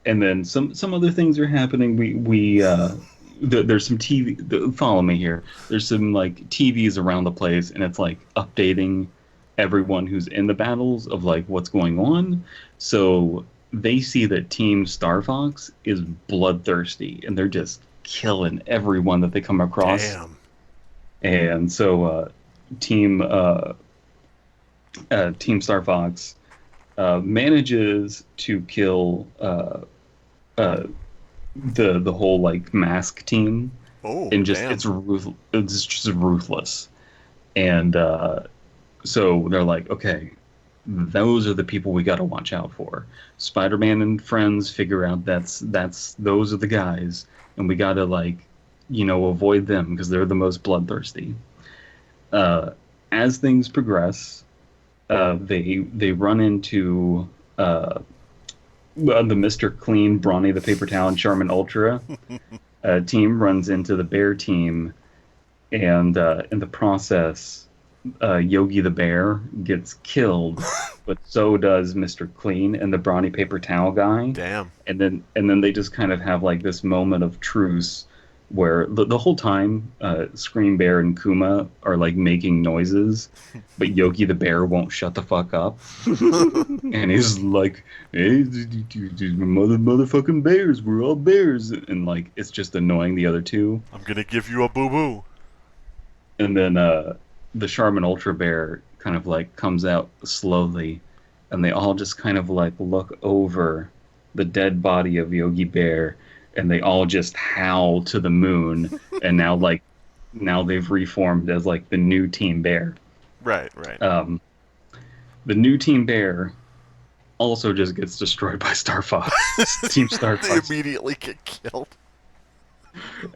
And then some other things are happening. There's some TV. Follow me here. There's some like TVs around the place, and it's like updating everyone who's in the battles of like what's going on. So they see that Team Star Fox is bloodthirsty, and they're just killing everyone that they come across. Damn. And so Team Star Fox manages to kill the whole like mask team. Oh, and just damn. it's just ruthless. And so they're like, okay, those are the people we got to watch out for. Spider-Man and friends figure out those are the guys, and we got to avoid them because they're the most bloodthirsty. As things progress, they run into the Mr. Clean, Brawny the Paper Towel, and Charmin Ultra team runs into the Bear team, and in the process, Yogi the Bear gets killed, but so does Mr. Clean and the Brawny Paper Towel guy. Damn. And then they just kind of have like this moment of truce where the whole time Scream Bear and Kuma are like making noises, but Yogi the Bear won't shut the fuck up. And he's like, hey, motherfucking bears, we're all bears. And like, it's just annoying the other two. I'm gonna give you a boo-boo. And then the Charmin Ultra Bear kind of like comes out slowly, and they all just kind of like look over the dead body of Yogi Bear, and they all just howl to the moon. And now they've reformed as like the new Team Bear. Right, right. The new Team Bear also just gets destroyed by Star Fox. Team Star They Fox. immediately get killed.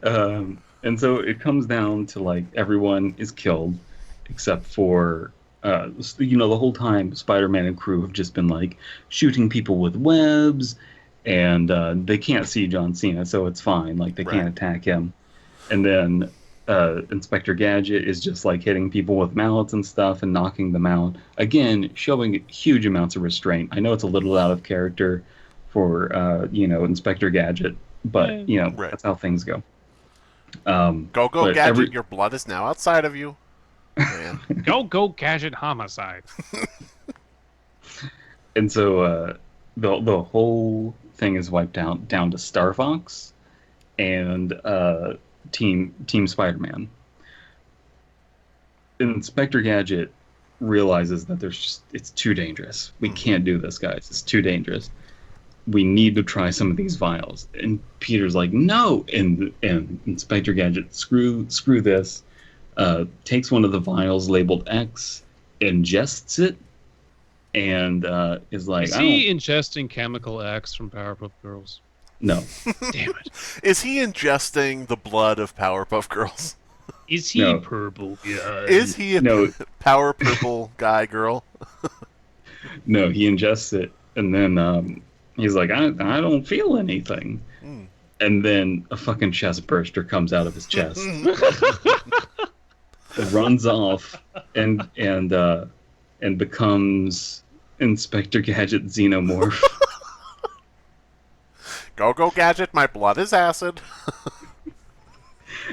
And so it comes down to like everyone is killed except for the whole time Spider-Man and crew have just been like shooting people with webs, and they can't see John Cena, so it's fine. Like they can't attack him. And then Inspector Gadget is just like hitting people with mallets and stuff and knocking them out. Again, showing huge amounts of restraint. I know it's a little out of character for Inspector Gadget, but that's how things go. Go, but Gadget, your blood is now outside of you. Man. Go, Gadget homicide. And so the whole thing is wiped out down to Star Fox and Team Spider-Man. Inspector Gadget realizes that it's too dangerous. We can't do this, guys. It's too dangerous. We need to try some of these vials. And Peter's like, no. And Inspector Gadget, screw this. Takes one of the vials labeled X, ingests it, and is like, is he ingesting chemical X from Powerpuff Girls? No. Damn it. Is he ingesting the blood of Powerpuff Girls? Is he purple? Yeah. Is he a power purple guy, girl? No, he ingests it, and then he's like, I don't feel anything. And then a fucking chest burster comes out of his chest. Runs off and becomes Inspector Gadget Xenomorph. Go, Gadget, my blood is acid.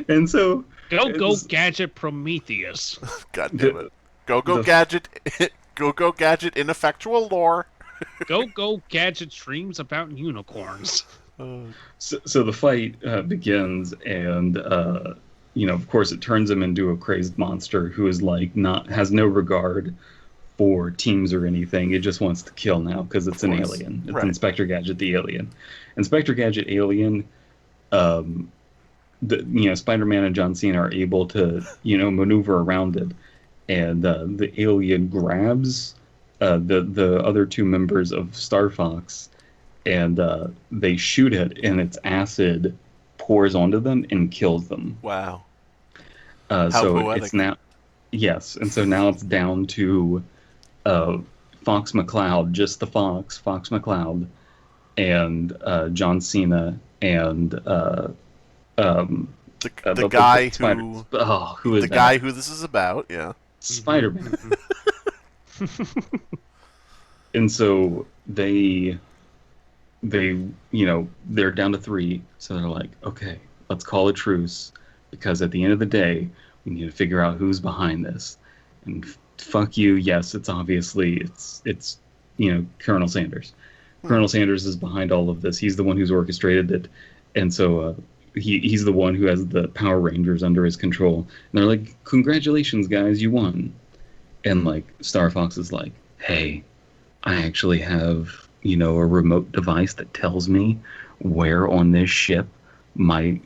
And so Go, Gadget Prometheus. God damn it. Go, Gadget. Go, Gadget, ineffectual lore. Go, Gadget dreams about unicorns. So the fight begins, and of course, it turns him into a crazed monster who is like has no regard for teams or anything. It just wants to kill now because it's an alien. It's Inspector Gadget the alien. Inspector Gadget alien. Spider-Man and John Cena are able to maneuver around it, and the alien grabs the other two members of Star Fox, and they shoot it, and its acid pours onto them and kills them. Wow. So poetic. It's now, yes, and so now it's down to Fox McCloud, just the Fox McCloud, and John Cena, and the guy who is the guy who this is about, yeah, Spider-Man. And so they're down to 3, so they're like, okay, let's call a truce, because at the end of the day, we need to figure out who's behind this. And fuck you, yes, it's obviously it's Colonel Sanders. Colonel Sanders is behind all of this. He's the one who's orchestrated it, and so he's the one who has the Power Rangers under his control. And they're like, congratulations, guys, you won. And like Star Fox is like, hey, I actually have a remote device that tells me where on this ship my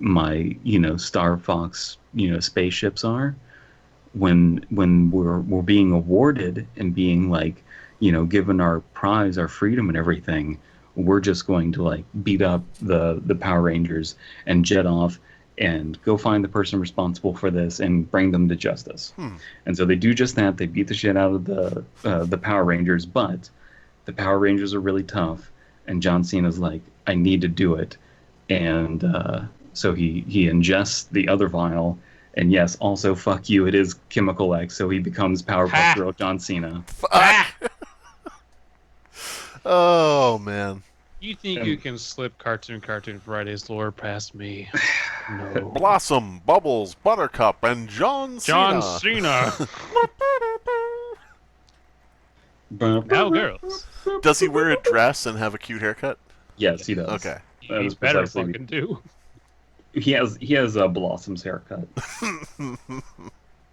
Star Fox spaceships are. When we're being awarded and being like given our prize, our freedom and everything, we're just going to like beat up the Power Rangers and jet off and go find the person responsible for this and bring them to justice. And so they do just that. They beat the shit out of the Power Rangers, but the Power Rangers are really tough, and John Cena's like, I need to do it. And so he ingests the other vial, and yes, also fuck you, it is Chemical X, so he becomes Powerpuff Girl John Cena. Oh, man. You think you can slip Cartoon Fridays lore past me? No. Blossom, Bubbles, Buttercup, and John Cena. Now, girls. Does he wear a dress and have a cute haircut? Yes, he does. Okay. He better fucking do. He has a Blossom's haircut.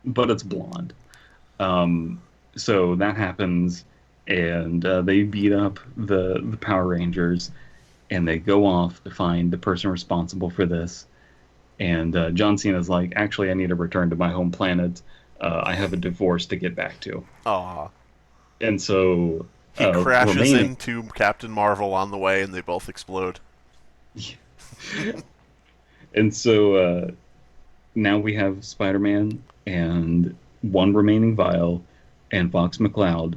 but it's blonde. So that happens, and they beat up the Power Rangers, and they go off to find the person responsible for this. And John Cena's like, actually, I need to return to my home planet. I have a divorce to get back to. Aw. And so He crashes remaining, into Captain Marvel on the way, and they both explode. and so now we have Spider-Man and one remaining vial, and Fox McCloud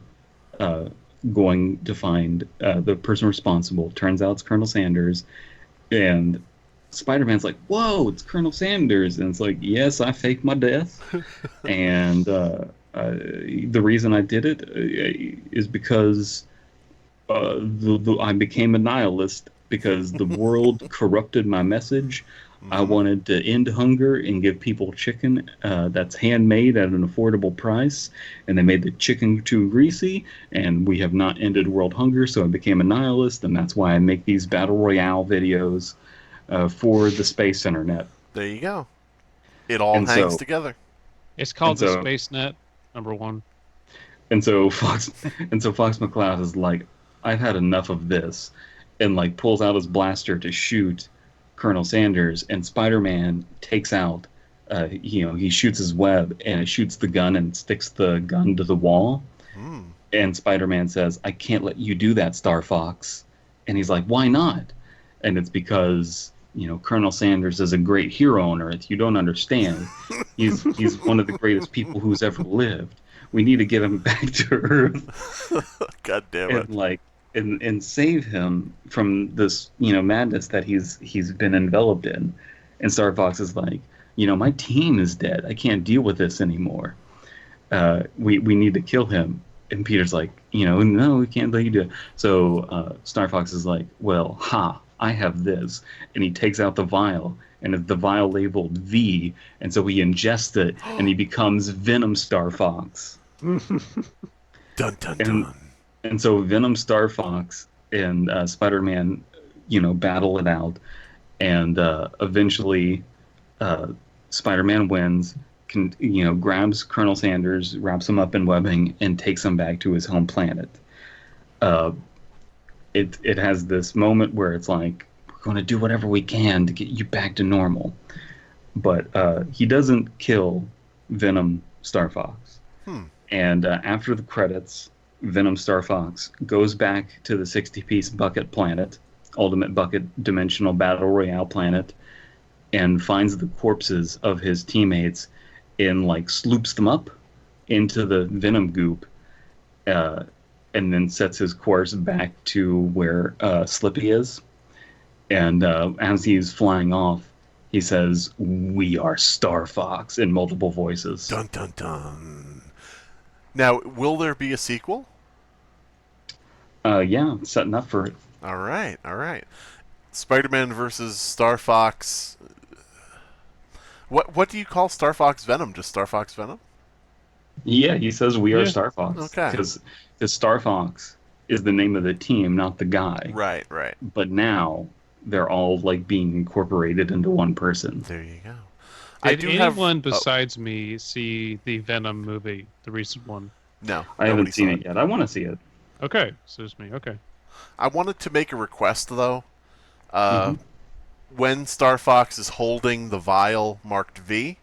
uh, going to find the person responsible. Turns out it's Colonel Sanders, and Spider-Man's like, "Whoa, it's Colonel Sanders," and it's like, "Yes, I faked my death, and the reason I did it is because I became a nihilist because the world corrupted my message. I wanted to end hunger and give people chicken that's handmade at an affordable price, and they made the chicken too greasy, and we have not ended world hunger, so I became a nihilist, and that's why I make these battle royale videos for the space internet." There you go. It all And hangs so, together. It's called and the so, Space Net, #1. and so Fox, and so Fox McCloud is like, "I've had enough of this," and like pulls out his blaster to shoot Colonel Sanders, and Spider-Man takes out, he shoots his web, and it shoots the gun and sticks the gun to the wall. Hmm. And Spider-Man says, "I can't let you do that, Star Fox." And he's like, "Why not?" And it's because, Colonel Sanders is a great hero on Earth. You don't understand. He's one of the greatest people who's ever lived. We need to get him back to Earth God damn it. and and save him from this, madness that he's been enveloped in. And Star Fox is like, "My team is dead. I can't deal with this anymore. We need to kill him." And Peter's like, "No, we can't let you do it." So Star Fox is like, "Well, I have this," and he takes out the vial, and it's the vial labeled V, and so he ingests it, and he becomes Venom Star Fox. Dun dun And dun. and so Venom Star Fox and Spider-Man, battle it out, and eventually Spider-Man wins. Grabs Colonel Sanders, wraps him up in webbing, and takes him back to his home planet. Uh, it has this moment where it's like, "We're going to do whatever we can to get you back to normal," but he doesn't kill Venom Star Fox. Hmm. And after the credits, Venom Star Fox goes back to the 60-piece bucket planet, Ultimate Bucket Dimensional Battle Royale planet, and finds the corpses of his teammates and sloops them up into the Venom goop, and then sets his course back to where Slippy is. And as he's flying off, he says, "We are Star Fox," in multiple voices. Dun dun dun. Now, will there be a sequel? Yeah, setting up for it. All right, all right. Spider-Man versus Star Fox. What do you call Star Fox Venom? Just Star Fox Venom? Yeah, he says we are Yeah. Star Fox. Okay. Because Star Fox is the name of the team, not the guy. Right, right. But now they're all being incorporated into one person. There you go. Did anyone besides me see the Venom movie, the recent one? No, I haven't nobody seen saw it yet. I want to see it. Okay, so it's me. Okay. I wanted to make a request though. Mhm. When Star Fox is holding the vial marked V,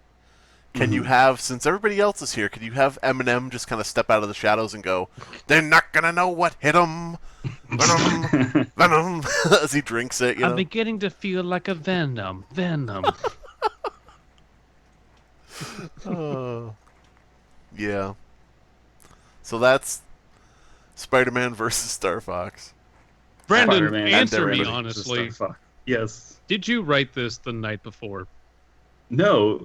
can you have, since everybody else is here, could you have Eminem just kind of step out of the shadows and go, "They're not gonna know what hit 'em, Venom, Venom," as he drinks it, I'm beginning to feel like a Venom. Oh. Yeah. So that's Spider-Man versus Star Fox. Brandon, Spider-Man and answer me everybody honestly. versus Star Fox. Yes. Did you write this the night before? No.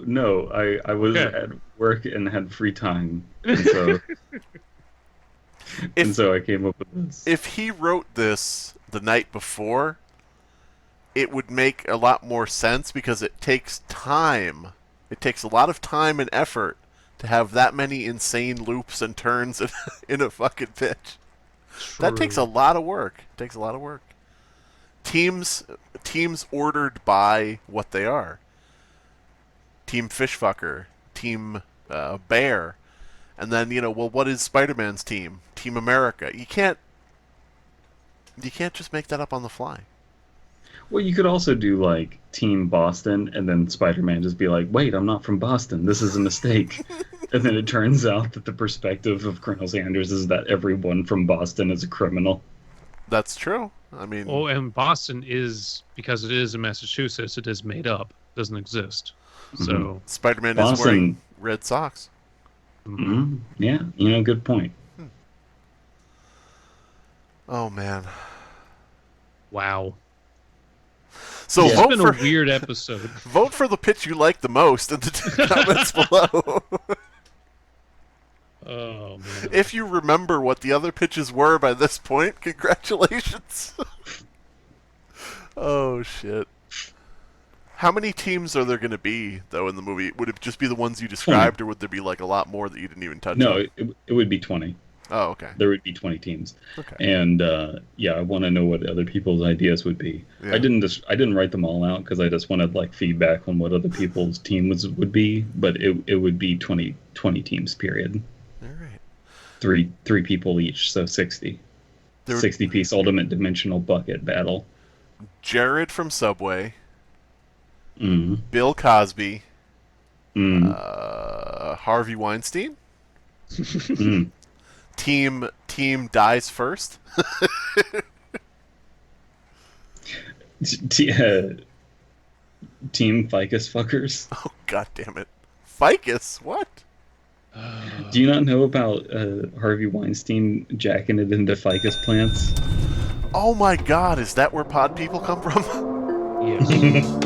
I was Okay. at work and had free time, and so and so I came up with this. If he wrote this the night before, it would make a lot more sense because it takes time. It takes a lot of time and effort to have that many insane loops and turns in a fucking pitch. That takes a lot of work. It takes a lot of work. Teams ordered by what they are. Team Fishfucker, Team Bear, and then well, what is Spider-Man's team? Team America. You can't just make that up on the fly. Well, you could also do like Team Boston, and then Spider-Man just be like, "Wait, I'm not from Boston. This is a mistake." And then it turns out that the perspective of Colonel Sanders is that everyone from Boston is a criminal. That's true. I mean, Oh, and Boston is, because it is in Massachusetts, it is made up. It doesn't exist. So Spider-Man is Boston- wearing red socks. Yeah, good point. Oh man. wow. So It's vote been for a weird episode. vote for the pitch you like the most in the comments below. Oh man. If you remember what the other pitches were by this point, congratulations. Oh shit. How many teams are there going to be though in the movie? Would it just be the ones you described, or would there be like a lot more that you didn't even touch No, on? it would be 20. Oh, okay. There would be 20 teams. Okay. And I want to know what other people's ideas would be. Yeah. I didn't write them all out because I just wanted like feedback on what other people's team would be. But it would be 20 teams. Period. All right. Three people each, so 60. 60-piece ultimate dimensional bucket battle. Jared from Subway. Mm. Bill Cosby. Mm. Harvey Weinstein. Mm. Team dies first. Team ficus fuckers. Oh god damn it. Ficus? What? Do you not know about Harvey Weinstein jacking it into ficus plants? Oh my god, is that where pod people come from? Yes.